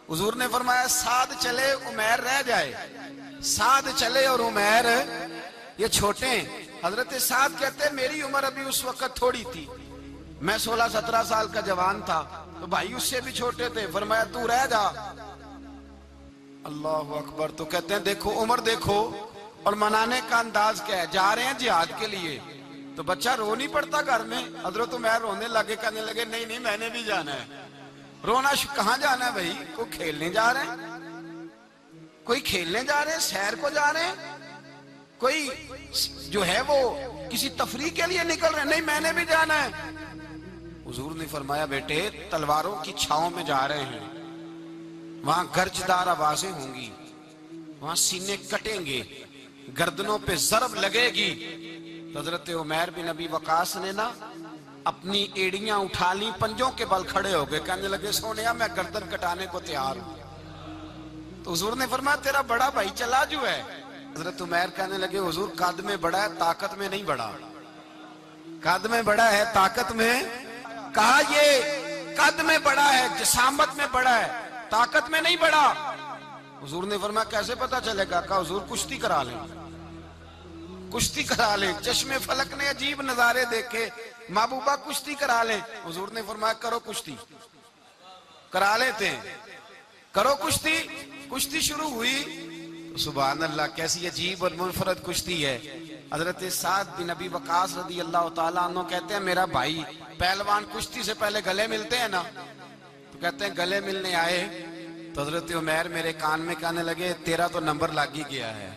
حضور نے فرمایا سعد چلے عمیر رہ جائے، سعد چلے اور عمیر یہ چھوٹے ہیں. حضرت سعد کہتے ہیں میری عمر ابھی اس وقت تھوڑی تھی، میں 16-17 سال کا جوان تھا، تو بھائی اس سے بھی چھوٹے تھے. فرمایا تو رہ جا. اللہ اکبر. تو کہتے ہیں دیکھو عمر دیکھو، اور منانے کا انداز کیا ہے، جا رہے ہیں جہاد کے لیے تو بچہ رو نہیں پڑتا گھر میں. حضرت عمیر رونے لگے، کہنے لگے نہیں میں نے بھی جانا ہے. رونا کہاں جانا ہے بھائی؟ کوئی کھیلنے جا رہے ہیں، کوئی کھیلنے جا رہے ہیں، سیر کو جا رہے ہیں، کوئی جو ہے وہ کسی تفریح کے لیے نکل رہے ہیں. نہیں میں نے بھی جانا ہے. حضور نے فرمایا بیٹے تلواروں کی چھاؤں میں جا رہے ہیں، وہاں گرجدار آوازیں ہوں گی، وہاں سینے کٹیں گے، گردنوں پہ ضرب لگے گی. حضرت عمیر بن ابی وقاص نے نا اپنی ایڑیاں اٹھا لی، پنجوں کے بل کھڑے ہو گئے، کہنے لگے سونیا میں گردن کٹانے کو تیار ہوں. تو حضور نے فرمایا تیرا بڑا بھائی چلا جو ہے. حضرت عمیر کہنے لگے حضور قد میں بڑا ہے، طاقت میں نہیں بڑا. قد میں بڑا ہے، طاقت میں. کہا یہ قد میں بڑا ہے، جسامت میں بڑا ہے، طاقت میں نہیں بڑا. حضور نے فرمایا کیسے پتا چلے گا؟ کہا حضور کشتی کرا لیں، کشتی کرا لیں. چشمے فلک نے عجیب نظارے دیکھے، محبوبہ کشتی کرا لیں. حضور نے فرمایا کرو کشتی. کرا لیتے ہیں، کرو کشتی. کشتی شروع ہوئی. سبحان اللہ کیسی عجیب اور منفرد کشتی ہے. حضرت سعد بن ابی وقاص رضی اللہ تعالیٰ عنہ کہتے ہیں میرا بھائی پہلوان کشتی سے پہلے گلے ملتے ہیں نا، تو کہتے ہیں گلے ملنے آئے تو حضرت عمیر میرے کان میں کہنے لگے تیرا تو نمبر لگ ہی گیا ہے،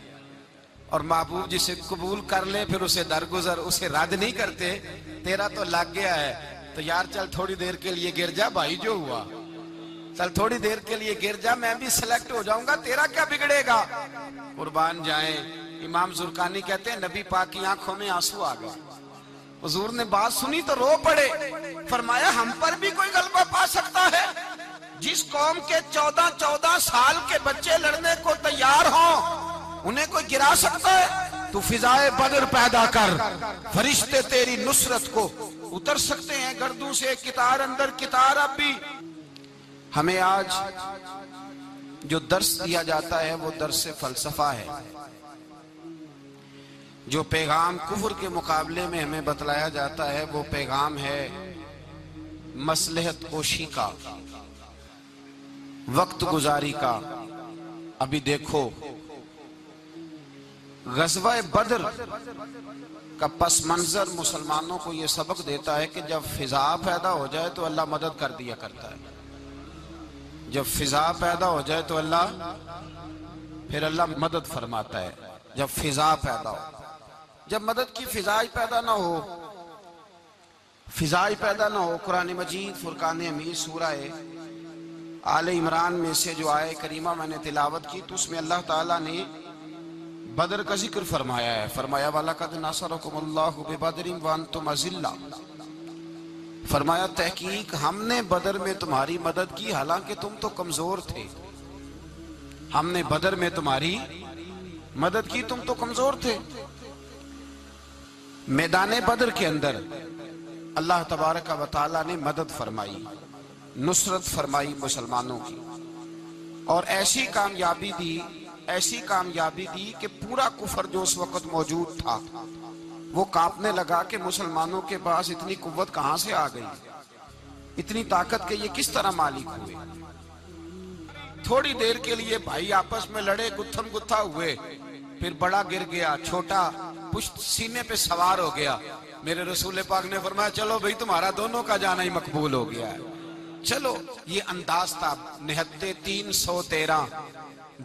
اور محبوب جسے قبول کر لے پھر اسے درگزر، اسے رد نہیں کرتے، تیرا تو لگ گیا ہے. تو یار چل تھوڑی دیر کے لیے گر جا بھائی، جو ہوا چل تھوڑی دیر کے لیے گر جا، میں بھی سلیکٹ ہو جاؤں گا، تیرا کیا بگڑے گا. قربان جائیں. امام زرقانی کہتے ہیں نبی پاک کی آنکھوں میں آنسو آ گئے. حضور نے بات سنی تو رو پڑے. فرمایا ہم پر بھی کوئی غلبہ پا سکتا ہے؟ جس قوم کے 14 سال کے بچے لڑنے کو تیار ہوں انہیں کوئی گرا سکتا ہے؟ تو فضائے بدر پیدا کر، فرشتے تیری نصرت کو اتر سکتے ہیں گردوں سے، کتار اندر کتار. اب بھی ہمیں آج جو درس دیا جاتا ہے وہ درس فلسفہ ہے. جو پیغام کفر کے مقابلے میں ہمیں بتلایا جاتا ہے وہ پیغام ہے مصلحت کوشی کا، وقت گزاری کا. ابھی دیکھو غزوہ بدر کا پس منظر مسلمانوں کو یہ سبق دیتا ہے کہ جب فضا پیدا ہو جائے تو اللہ مدد کر دیا کرتا ہے. جب فضا پیدا ہو جائے تو پھر اللہ مدد فرماتا ہے. جب فضا پیدا ہو، جب مدد کی فضا ہی پیدا نہ ہو، قرآن مجید فرقان حمید سورہ آل عمران میں سے جو آیہ کریمہ میں نے تلاوت کی تو اس میں اللہ تعالیٰ نے بدر کا ذکر فرمایا ہے. فرمایا وَلَقَدْ نَصَرَكُمُ اللَّهُ بِبَدْرٍ وَأَنْتُمْ أَذِلَّةٌ. فرمایا تحقیق ہم نے بدر میں تمہاری مدد کی حالانکہ تم تو کمزور تھے. ہم نے بدر میں تمہاری مدد کی، تم تو کمزور تھے. میدان بدر کے اندر اللہ تبارک و تعالیٰ نے مدد فرمائی، نصرت فرمائی مسلمانوں کی، اور ایسی کامیابی دی کہ پورا کفر جو اس وقت موجود تھا وہ کانپنے لگا کہ مسلمانوں کے پاس اتنی قوت کہاں سے آ گئی، اتنی طاقت کے یہ کس طرح مالک ہوئے. تھوڑی دیر کے لیے بھائی آپس میں لڑے، گتھم گتھا ہوئے، پھر بڑا گر گیا، چھوٹا پشت سینے پہ سوار ہو گیا. میرے رسول پاک نے فرمایا چلو بھئی تمہارا دونوں کا جانا ہی مقبول ہو گیا ہے. چلو یہ انداز تھا. نہتے 313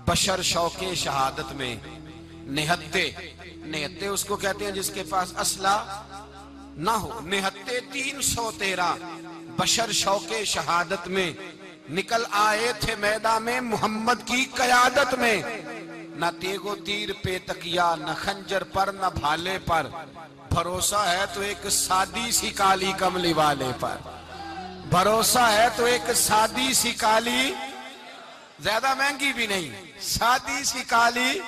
بشر شوق شہادت میں. نہتے اس کو کہتے ہیں جس کے پاس اسلحہ نہ ہو. نہتے 313 بشر شوق شہادت میں نکل آئے تھے میدان میں محمد کی قیادت میں. نہ تیغ و تیر پہ تکیا، نہ خنجر پر نہ بھالے پر، بھروسہ ہے تو ایک سادی سی کالی کملی والے پر. بھروسہ ہے تو ایک سادی سی کالی زیادہ مہنگی بھی نہیں، سادی سی کالی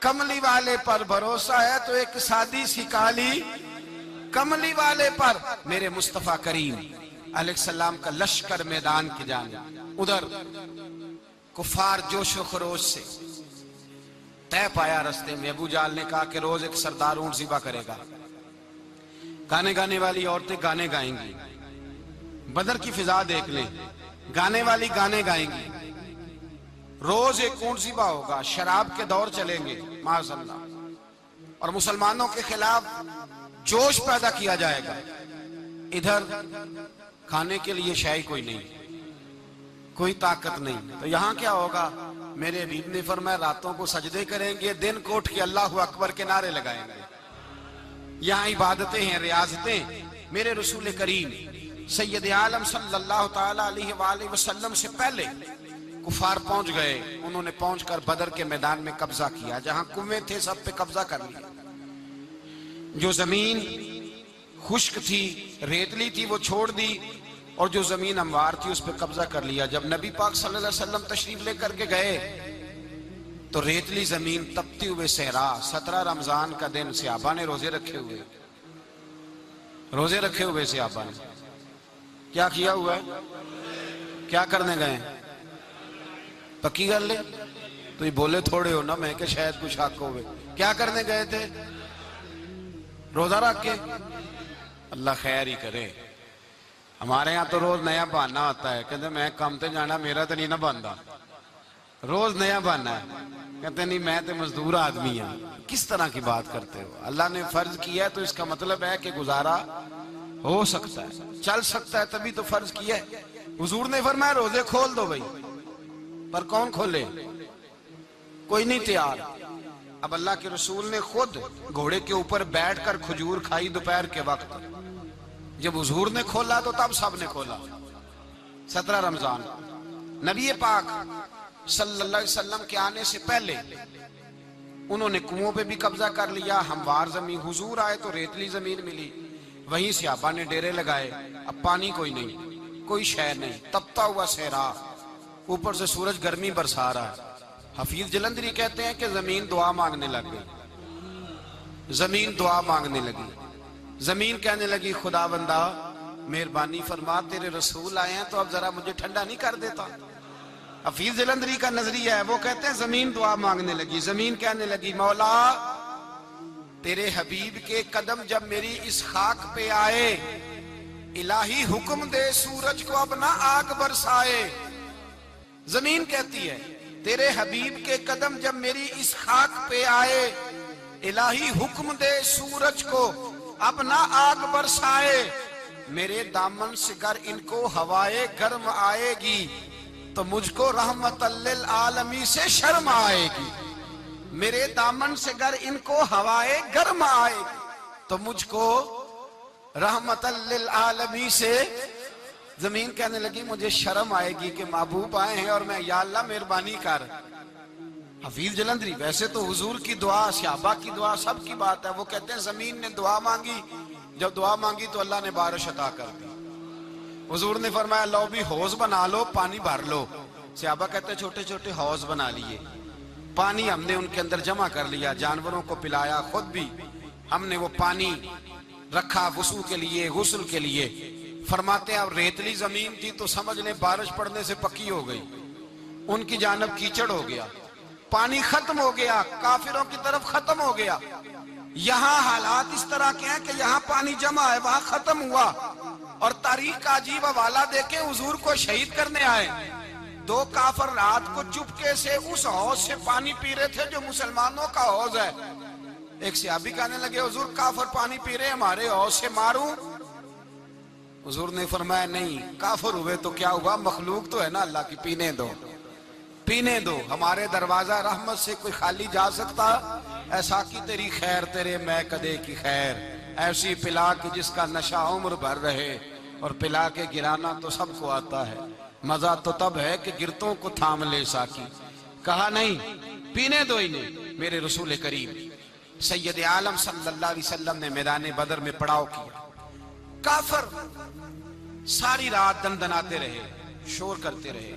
کملی والے پر بھروسہ ہے تو ایک سادی سی کالی کملی والے پر میرے مصطفیٰ کریم علیہ السلام کا لشکر میدان کی جانب، ادھر کفار جوش و خروش سے طے پایا رستے میں۔ ابو جہل نے کہا کہ روز ایک سردار اونٹ ذبح کرے گا، گانے گانے والی عورتیں گانے گائیں گی، بدر کی فضا دیکھ لیں، گانے والی گانے گائیں گی، روز ایک اونٹ ذبح ہوگا، شراب کے دور چلیں گے معاذ اللہ، اور مسلمانوں کے خلاف جوش پیدا کیا جائے گا۔ ادھر کھانے کے لیے شے کوئی نہیں، کوئی طاقت نہیں، تو یہاں کیا ہوگا؟ میرے حبیب نے فرمایا راتوں کو سجدے کریں گے، دن کو اٹھ کے اللہ اکبر کے نعرے لگائیں گے۔ یہاں عبادتیں ہیں، ریاضتیں۔ میرے رسول کریم سید عالم صلی اللہ تعالی علیہ وآلہ وسلم سے پہلے کفار پہنچ گئے، انہوں نے پہنچ کر بدر کے میدان میں قبضہ کیا، جہاں کنویں تھے سب پہ قبضہ کر لیا، جو زمین خشک تھی ریتلی تھی وہ چھوڑ دی، اور جو زمین ہموار تھی اس پہ قبضہ کر لیا۔ جب نبی پاک صلی اللہ علیہ وسلم تشریف لے کر کے گئے تو ریتلی زمین تپتی ہوئے صحرا، 17 رمضان کا دن، صحابہ نے روزے رکھے ہوئے صحابہ نے کیا کیا ہوا ہے؟ کیا کرنے گئے؟ پکی کر لے تو یہ بولے تھوڑے ہو نا، میں کہ شاید کچھ حق ہوئے۔ کیا کرنے گئے تھے؟ روزہ رکھ کے۔ اللہ خیر ہی کرے، ہمارے ہاں تو روز نیا بہانہ آتا ہے، کہتے میں کام تے جانا، میرا تو نہیں نہ بنتا، روز نیا بہانہ ہے، کہتے نہیں میں تو مزدور آدمی ہوں۔ کس طرح کی بات کرتے ہو؟ اللہ نے فرض کیا ہے تو اس کا مطلب ہے کہ گزارا ہو سکتا ہے، چل سکتا ہے، تبھی تو فرض کیا ہے۔ حضور نے فرمایا روزے کھول دو بھائی، پر کون کھولے؟ کوئی نہیں تیار۔ اب اللہ کے رسول نے خود گھوڑے کے اوپر بیٹھ کر کھجور کھائی دوپہر کے وقت، جب حضور نے کھولا تو تب سب نے کھولا۔ 17 رمضان نبی پاک صلی اللہ علیہ وسلم کے آنے سے پہلے انہوں نے کنووں پہ بھی قبضہ کر لیا، ہموار زمین، حضور آئے تو ریتلی زمین ملی، وہیں صحابہ نے ڈیرے لگائے۔ اب پانی کوئی نہیں، کوئی شے نہیں، تپتا ہوا صحرا، اوپر سے سورج گرمی برسا رہا ہے۔ حفیظ جلندری کہتے ہیں کہ زمین دعا مانگنے لگ گئی، زمین دعا مانگنے لگی، زمین کہنے لگی خدا بندہ مہربانی فرما، تیرے رسول آئے ہیں تو اب ذرا مجھے ٹھنڈا نہیں کر دیتا۔ حفیظ جلندری کا نظریہ ہے، وہ کہتے ہیں زمین دعا مانگنے لگی، زمین کہنے لگی مولا تیرے حبیب کے قدم جب میری اس خاک پہ آئے، الہی حکم دے سورج کو اب نہ آگ برسائے۔ زمین کہتی ہے تیرے حبیب کے قدم جب میری اس خاک پہ آئے، الہی حکم دے سورج کو اب نہ آگ برسائے۔ میرے دامن سے گر ان کو ہوائے گرم آئے گی تو مجھ کو رحمت للعالمین سے شرم آئے گی۔ میرے دامن سے گر ان کو ہوائے گرم آئے گی تو مجھ کو رحمت للعالمین سے، زمین کہنے لگی مجھے شرم آئے گی کہ محبوب آئے ہیں اور میں یا اللہ مہربانی کر۔ حفیظ جلندری ویسے تو حضور کی دعا، صحابہ کی دعا، سب کی بات ہے، وہ کہتے ہیں زمین نے دعا مانگی، جب دعا مانگی تو اللہ نے بارش عطا کر دی۔ حضور نے فرمایا لو بھی حوض بنا لو، پانی بھر لو۔ صحابہ کہتے ہیں چھوٹے چھوٹے حوض بنا لیے، پانی ہم نے ان کے اندر جمع کر لیا، جانوروں کو پلایا، خود بھی ہم نے وہ پانی رکھا وضو کے لیے، غسل کے لیے۔ فرماتے ہیں اب ریتلی زمین تھی تو سمجھ لیں بارش پڑنے سے پکی ہو گئی، ان کی جانب کیچڑ ہو گیا، پانی ختم ہو گیا، کافروں کی طرف ختم ہو گیا۔ یہاں حالات اس طرح کے ہیں کہ یہاں پانی جمع ہے، وہاں ختم ہوا، اور تاریخ کا عجیب حوالہ دیکھیں، حضور کو شہید کرنے آئے 2 کافر رات کو چپکے سے اس حوض سے پانی پی رہے تھے جو مسلمانوں کا حوض ہے۔ ایک صحابی کہنے لگے حضور کافر پانی پی رہے ہمارے حوض سے، ماروں؟ حضور نے فرمایا نہیں، کافر ہوئے تو کیا ہوا، مخلوق تو ہے نا اللہ کی، پینے دو، پینے دو، ہمارے دروازہ رحمت سے کوئی خالی جا سکتا؟ ایسا کی تیری خیر تیرے میں کدے کی خیر، ایسی پلا کی جس کا نشہ عمر بھر رہے، اور پلا کے گرانا تو سب کو آتا ہے، مزہ تو تب ہے کہ گرتوں کو تھام لے ساکی۔ کہا نہیں، پینے دو انہیں۔ میرے رسول کریم سید عالم صلی اللہ علیہ وسلم نے میدان بدر میں پڑاؤ کیا، کافر ساری رات دندناتے رہے، شور کرتے رہے،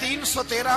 313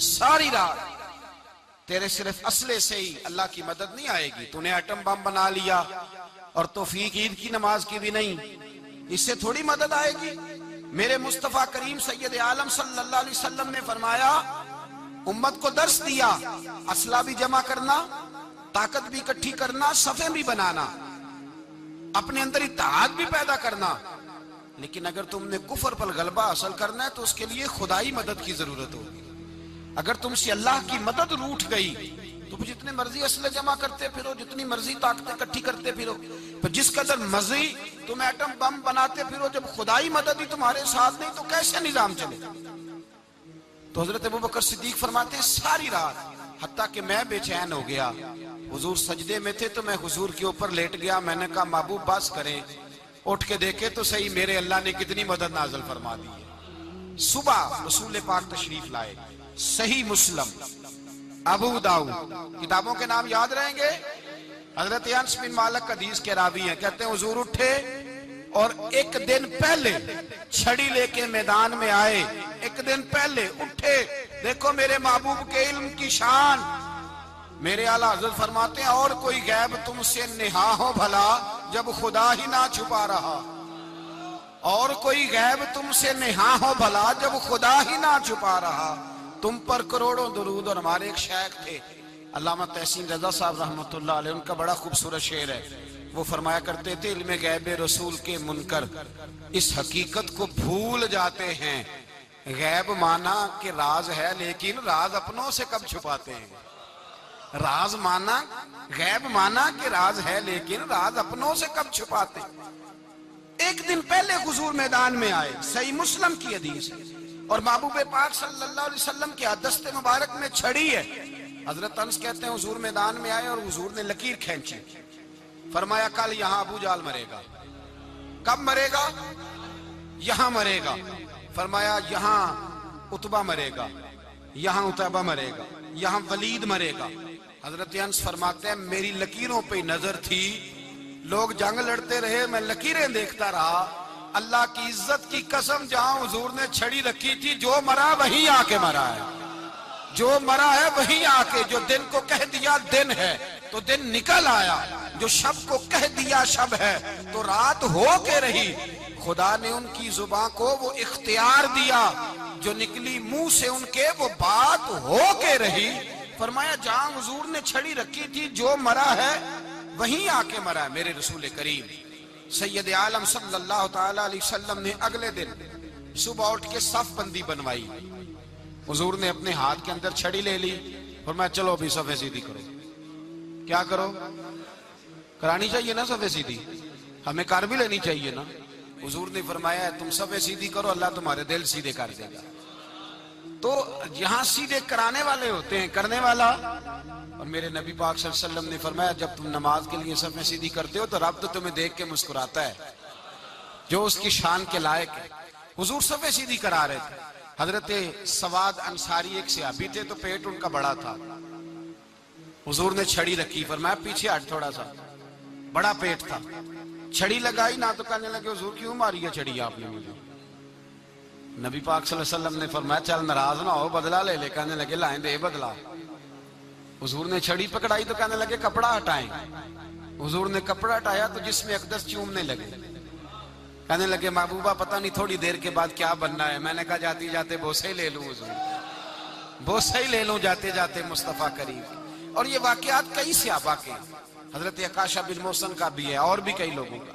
ساری رات تیرے صرف اسلحے سے ہی اللہ کی مدد نہیں آئے گی. تو نے ایٹم بم بنا لیا اور توفیق عید کی نماز کی بھی نہیں، اس سے تھوڑی مدد آئے گی. میرے مصطفیٰ کریم سید عالم صلی اللہ علیہ وسلم نے فرمایا، امت کو درس دیا، اسلحہ بھی جمع کرنا، طاقت بھی اکٹھی کرنا، صفیں بھی بنانا، اپنے اندر اتحاد بھی پیدا کرنا. لیکن اگر تم نے کفر پر غلبہ حاصل کرنا ہے تو اس کے لیے خدائی مدد کی ضرورت ہوگی. اگر تم سے اللہ کی مدد روٹ گئی تو جتنے مرضی اسلحے جمع کرتے پھرو، جتنی مرضی طاقتیں اکٹھی کرتے پھرو، پر جس قدر مرضی تم ایٹم بم بناتے پھرو، جب خدائی مدد ہی تمہارے ساتھ نہیں تو کیسے نظام چلے؟ تو حضرت ابوبکر صدیق فرماتے ساری رات حتیٰ کہ میں بے چین ہو گیا. حضور سجدے میں تھے تو میں حضور کے اوپر لیٹ گیا. میں نے کہا محبوب بس کریں، اٹھ کے دیکھے تو صحیح میرے اللہ نے کتنی مدد نازل فرما دی ہے. صبح رسول پاک تشریف لائے. صحیح مسلم، ابو داؤد، کتابوں کے نام یاد رہیں گے. حضرت انس بن مالک حدیث کے راوی ہیں، کہتے ہیں حضور اٹھے اور ایک دن پہلے چھڑی لے کے میدان میں آئے. ایک دن پہلے اٹھے. دیکھو میرے محبوب کے علم کی شان. میرے اعلیٰ حضرت فرماتے ہیں اور کوئی غیب تم سے نہا ہو بھلا جب خدا ہی نہ چھپا رہا. اور کوئی غیب تم سے نہا ہو بھلا جب خدا ہی نہ چھپا رہا. تم پر کروڑوں درود. اور ہمارے ایک شیخ تھے علامہ تحسین رضا صاحب رحمۃ اللہ علیہ، ان کا بڑا خوبصورت شعر ہے. وہ فرمایا کرتے تھے علم غیب رسول کے منکر اس حقیقت کو بھول جاتے ہیں. غیب مانا کہ راز ہے لیکن راز اپنوں سے کب چھپاتے ہیں. راز مانا، غیب مانا کہ راز ہے لیکن راز اپنوں سے کب چھپاتے ہیں. ایک دن پہلے حضور میدان میں آئے. صحیح مسلم کی حدیث ہے. اور محبوب پاک صلی اللہ علیہ وسلم کے دست مبارک میں چھڑی ہے. حضرت انس کہتے ہیں حضور میدان میں آئے اور حضور نے لکیر کھینچی. فرمایا کل یہاں ابو جال مرے گا. کب مرے گا؟ یہاں مرے گا. فرمایا یہاں عتبہ مرے گا، یہاں عتبہ مرے گا، یہاں ولید مرے گا. حضرت انس فرماتے ہیں میری لکیروں پہ نظر تھی. لوگ جنگ لڑتے رہے، میں لکیریں دیکھتا رہا. اللہ کی عزت کی قسم جہاں حضور نے چھڑی رکھی تھی، جو مرا وہیں آ کے مرا ہے. جو مرا ہے وہیں آ کے. جو دن کو کہہ دیا دن ہے تو دن نکل آیا. جو شب کو کہہ دیا شب ہے تو رات ہو کے رہی. خدا نے ان کی زبان کو وہ اختیار دیا، جو نکلی منہ سے ان کے وہ بات ہو کے رہی. فرمایا جہاں حضور نے چھڑی رکھی تھی جو مرا ہے وہیں آ کے مرا ہے. میرے رسول کریم سید عالم صلی اللہ تعالی علیہ وسلم نے اگلے دن صبح اٹھ کے صف بندی بنوائی. حضور نے اپنے ہاتھ کے اندر چھڑی لے لی. فرمایا چلو ابھی صفیں سیدھی کرو. کیا کرو؟ کرانی چاہیے نا صفیں سیدھی، ہمیں کر بھی لینی چاہیے نا. حضور نے فرمایا تم صفیں سیدھی کرو، اللہ تمہارے دل سیدھے کر دے گا. تو یہاں سیدھے کرانے والے ہوتے ہیں، کرنے والا. اور میرے نبی پاک صلی اللہ علیہ وسلم نے فرمایا جب تم نماز کے لیے صفیں سیدھی کرتے ہو تو رب تو تمہیں دیکھ کے مسکراتا ہے جو اس کی شان کے لائق ہے. حضور صفیں سیدھی کرا رہے تھے. حضرت سواد انصاری ایک صحابی تھے تو پیٹ ان کا بڑا تھا. حضور نے چھڑی رکھی. فرمایا پیچھے ہٹ تھوڑا سا، بڑا پیٹ تھا. چھڑی لگائی نہ تو کہنے لگے حضور کیوں ماری ہے چھڑی آپ نے مجھے. نبی پاک صلی اللہ علیہ وسلم نے فرمایا چل ناراض نہ ہو، بدلہ لے لے. کہنے لگے لائیں دے بدلہ. حضور نے چھڑی پکڑائی تو کہنے لگے کپڑا ہٹائیں. حضور نے کپڑا ہٹایا تو جس میں اقدس چومنے لگے. کہنے لگے محبوبہ پتہ نہیں تھوڑی دیر کے بعد کیا بننا ہے. میں نے کہا جاتی جاتے بوسے ہی لے لوں حضور، بوسے ہی لے لوں جاتے جاتے مصطفیٰ کریم. اور یہ واقعات کئی صحابہ کے، حضرت عکاشہ بن محسن کا بھی ہے اور بھی کئی لوگوں کا.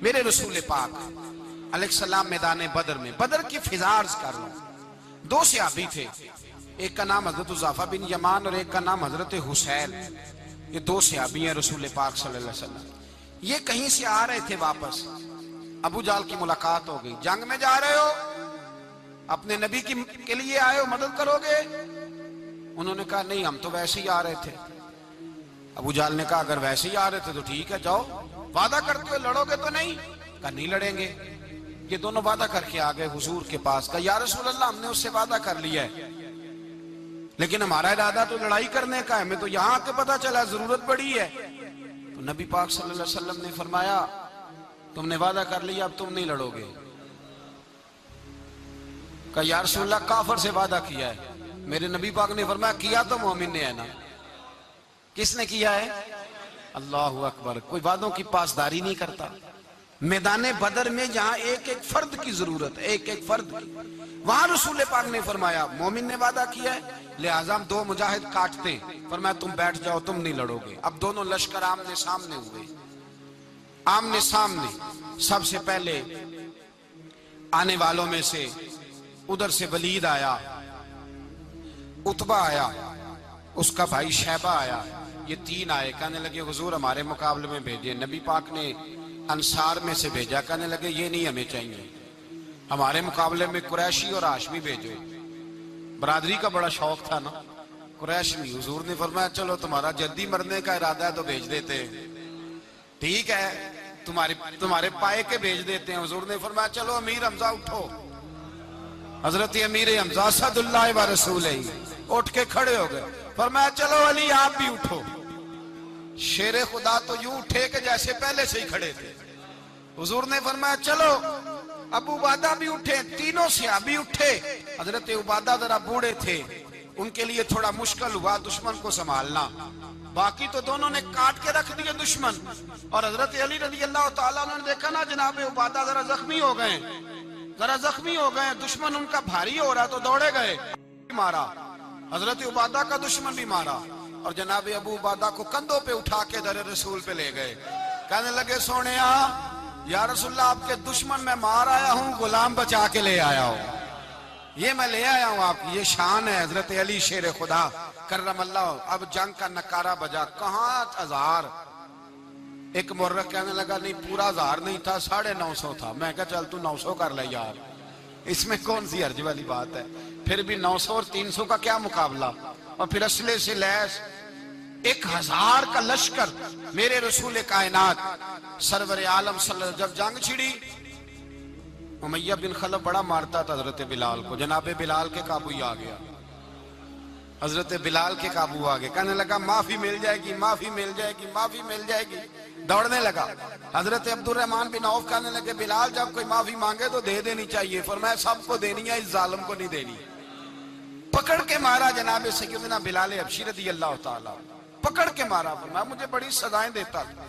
میرے رسول پاک علیہ السلام میدان بدر میں، بدر کی فضا عرض کر رہا ہوں. دو صحابی تھے، ایک کا نام حضرت حذیفہ بن یمان اور ایک کا نام حضرت حسین. یہ دو صحابی ہیں رسول پاک صلی اللہ علیہ وسلم. یہ کہیں سے آ رہے تھے واپس. ابو جال کی ملاقات ہو گئی. جنگ میں جا رہے ہو، اپنے نبی کے لیے آئے ہو، مدد کرو گے؟ انہوں نے کہا نہیں ہم تو ویسے ہی آ رہے تھے. ابو جال نے کہا اگر ویسے ہی آ رہے تھے تو ٹھیک ہے جاؤ. وعدہ کرتے ہو لڑو گے تو نہیں؟ کہا نہیں لڑیں گے. یہ دونوں وعدہ کر کے آ گئے حضور کے پاس. کہا یا رسول اللہ ہم نے اس سے وعدہ کر لیا ہے لیکن ہمارا ارادہ تو لڑائی کرنے کا ہے. ہمیں تو یہاں کے پتہ چلا ضرورت پڑی ہے. تو نبی پاک صلی اللہ علیہ وسلم نے فرمایا تم نے وعدہ کر لیا اب تم نہیں لڑو گے. کہا یا رسول اللہ کافر سے وعدہ کیا ہے. میرے نبی پاک نے فرمایا کیا تو مومن نے ہے نا. کس نے کیا ہے؟ اللہ اکبر. کوئی وعدوں کی پاسداری نہیں کرتا. میدان بدر میں جہاں ایک ایک فرد کی ضرورت ہے، ایک ایک فرد کی، وہاں رسول پاک نے فرمایا مومن نے وعدہ کیا ہے لہٰذا ہم دو مجاہد کاٹتے ہیں. فرمایا تم بیٹھ جاؤ، تم نہیں لڑو گے. اب دونوں لشکر آمنے سامنے ہوئے، آمنے سامنے. سب سے پہلے آنے والوں میں سے ادھر سے ولید آیا، عتبہ آیا، اس کا بھائی شیبہ آیا. یہ تین آئے. کہنے لگے حضور ہمارے مقابلے میں بھیجے. نبی پاک نے انصار میں سے بھیجا. کہنے لگے یہ نہیں ہمیں چاہیے، ہمارے مقابلے میں قریشی اور ہاشمی بھیجو. برادری کا بڑا شوق تھا نا قریشی. حضور نے فرمایا چلو تمہارا جلدی مرنے کا ارادہ ہے تو بھیج دیتے، ٹھیک ہے تمہارے پائے کے بھیج دیتے ہیں. حضور نے فرمایا چلو امیر حمزہ اٹھو. حضرت امیر حمزہ اسد اللہ و رسولہ اٹھ کے کھڑے ہو گئے. فرمایا چلو علی آپ بھی اٹھو. شیر خدا تو یوں اٹھے کہ جیسے پہلے سے ہی کھڑے تھے. حضور نے فرمایا چلو. ابو عبادہ بھی اٹھے، تینوں صحابی اٹھے. حضرت عبادہ ذرا بوڑھے تھے، ان کے لیے تھوڑا مشکل ہوا دشمن کو سنبھالنا. باقی تو دونوں نے کاٹ کے رکھ دیے دشمن. اور حضرت علی رضی اللہ تعالیٰ نے دیکھا نا جناب عبادہ ذرا زخمی ہو گئے، دشمن ان کا بھاری ہو رہا تو دوڑے گئے، مارا. حضرت عبادہ کا دشمن بھی مارا اور جناب ابو عبادہ کو کندھوں پہ اٹھا کے در رسول پہ لے گئے. کہنے لگے سونیا یا رسول اللہ آپ کے دشمن میں مار آیا ہوں، غلام بچا کے لے آیا ہوں. یہ میں لے آیا ہوں آپ کی، یہ شان ہے حضرت علی شیر خدا کرم اللہ. اب جنگ کا نکارہ بجا. کہاں 1000؟ ایک مورخ کہنے لگا نہیں پورا 1000 نہیں تھا، 950 تھا. میں کہا چل تو 900 کر لے یار، اس میں کون سی حرج والی بات ہے. پھر بھی 900 اور 300 کا کیا مقابلہ. اور پھر اسلحے سے لیس 1000 کا لشکر. میرے رسول کائنات سرور عالم صلی اللہ علیہ وسلم جب جنگ چھڑی، امیہ بن خلف بڑا مارتا تھا حضرت بلال کو. جناب بلال کے قابو ہی آ گیا، حضرت بلال کے قابو آ گئے. کہنے لگا معافی مل جائے گی، معافی مل جائے گی، معافی مل جائے گی. دوڑنے لگا. حضرت عبد الرحمن بن عوف کہنے لگے بلال جب کوئی معافی مانگے تو دے دینی چاہیے. فرمایا سب کو دینی ہے، اس ظالم کو نہیں دینی. پکڑ کے مارا جناب سیدنا بلال حبشی رضی اللہ تعالیٰ، پکڑ کے مارا. فرمایا مجھے بڑی سزائیں دیتا تھا.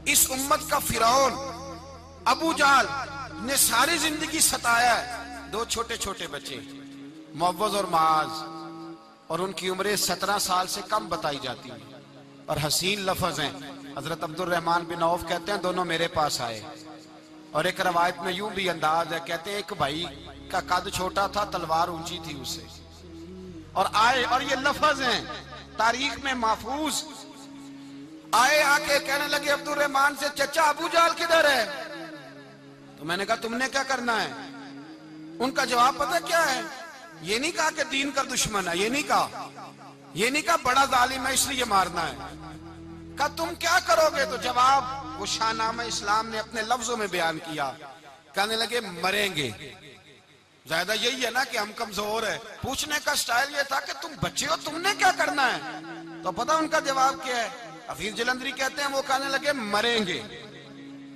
اس امت کا فرعون ابو جہل نے ساری زندگی ستایا ہے. 2 چھوٹے چھوٹے بچے معوذ اور معاذ، اور ان کی عمریں 17 سال سے کم بتائی جاتی ہیں اور حسین لفظ ہیں. حضرت عبد الرحمن بن عوف کہتے ہیں دونوں میرے پاس آئے، اور ایک روایت میں یوں بھی انداز ہے، کہتے ہیں ایک بھائی کا قد چھوٹا تھا، تلوار اونچی تھی اس سے، اور آئے. اور یہ لفظ ہیں تاریخ میں محفوظ. آئے آ کے کہنے لگے عبد الرحمن سے چچا ابو جہل کدھر ہے؟ تو میں نے کہا تم نے کیا کرنا ہے؟ ان کا جواب پتہ کیا ہے؟ یہ نہیں کہا کہ دین کا دشمن ہے، یہ نہیں کہا بڑا ظالم ہے اس لیے مارنا ہے. کہا تم کیا کرو گے؟ تو جواب وہ شاہ نامہ اسلام نے اپنے لفظوں میں بیان کیا. کہنے لگے مریں گے. زیادہ یہی ہے نا کہ ہم کمزور ہے. پوچھنے کا سٹائل یہ تھا کہ تم بچے ہو، تم نے کیا کرنا ہے؟ تو پتہ ان کا جواب کیا ہے؟ حفیظ جلندری کہتے ہیں وہ کہنے لگے مریں گے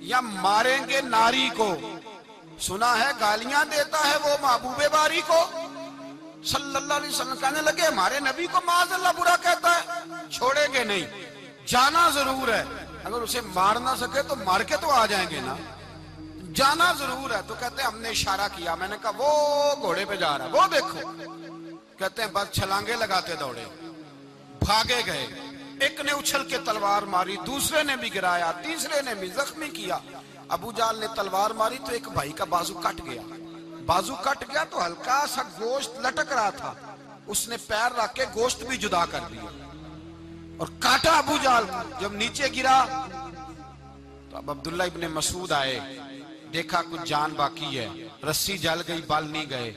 یا ماریں گے ناری کو. سنا ہے گالیاں دیتا ہے وہ محبوب باری کو صلی اللہ علیہ وسلم. کہنے لگے ہمارے نبی کو معاذ اللہ برا کہتا ہے. چھوڑیں گے نہیں، جانا ضرور ہے. اگر اسے مار نہ سکے تو مار کے تو آ جائیں گے نا، جانا ضرور ہے. تو کہتے ہیں ہم نے اشارہ کیا. میں نے کہا وہ گھوڑے پہ جا رہا ہے، وہ دیکھو. کہتے ہیں بس چھلانگے لگاتے دوڑے، بھاگے گئے. ایک نے اچھل کے تلوار ماری، دوسرے نے بھی گرایا، تیسرے نے بھی زخمی کیا. ابو جہل نے تلوار ماری تو ایک بھائی کا بازو کٹ گیا. بازو کٹ گیا تو ہلکا سا گوشت لٹک رہا تھا، اس نے پیر رکھ کے گوشت بھی جدا کر دیا اور کاٹا ابو جہل کو. جب نیچے گرا تو اب عبداللہ ابن مسعود آئے، دیکھا کچھ جان باقی ہے، رسی جل گئی، بال نہیں گئے.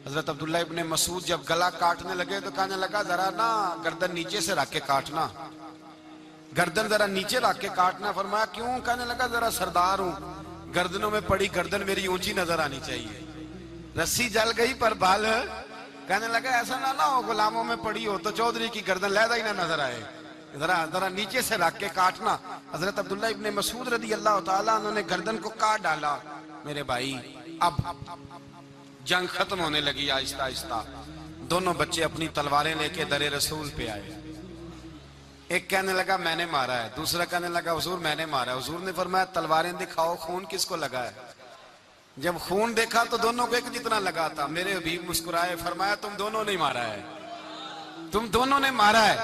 حضرت عبداللہ ابن مسعود جب گلا کاٹنے لگے تو کہنے لگا ذرا نا گردن نیچے سے رکھ کے کاٹنا، گردن ذرا نیچے رکھ کے کاٹنا. فرمایا کیوں؟ کہنے لگا ذرا سردار ہوں، گردنوں میں پڑی گردن میری اونچی نظر آنی چاہیے. رسی جل گئی پر بال. کہنے لگا ایسا نہ ہو غلاموں میں پڑی ہو تو چودھری کی گردن لہذا ہی نہ نظر آئے، ذرا نیچے سے رکھ کے کاٹنا. حضرت عبداللہ ابن مسعود رضی اللہ تعالیٰ انہوں نے گردن کو کاٹ ڈالا. میرے بھائی اب جنگ ختم ہونے لگی آہستہ آہستہ. دونوں بچے اپنی تلواریں لے کے در رسول پہ آئے. ایک کہنے لگا میں نے مارا ہے, دوسرا کہنے لگا حضور میں نے مارا ہے. حضور نے فرمایا تلواریں دکھاؤ, خون کس کو لگا ہے؟ جب خون دیکھا تو دونوں کو ایک جتنا لگا تھا. میرے حبیب مسکرائے, فرمایا تم دونوں نے مارا ہے, تم دونوں نے مارا ہے.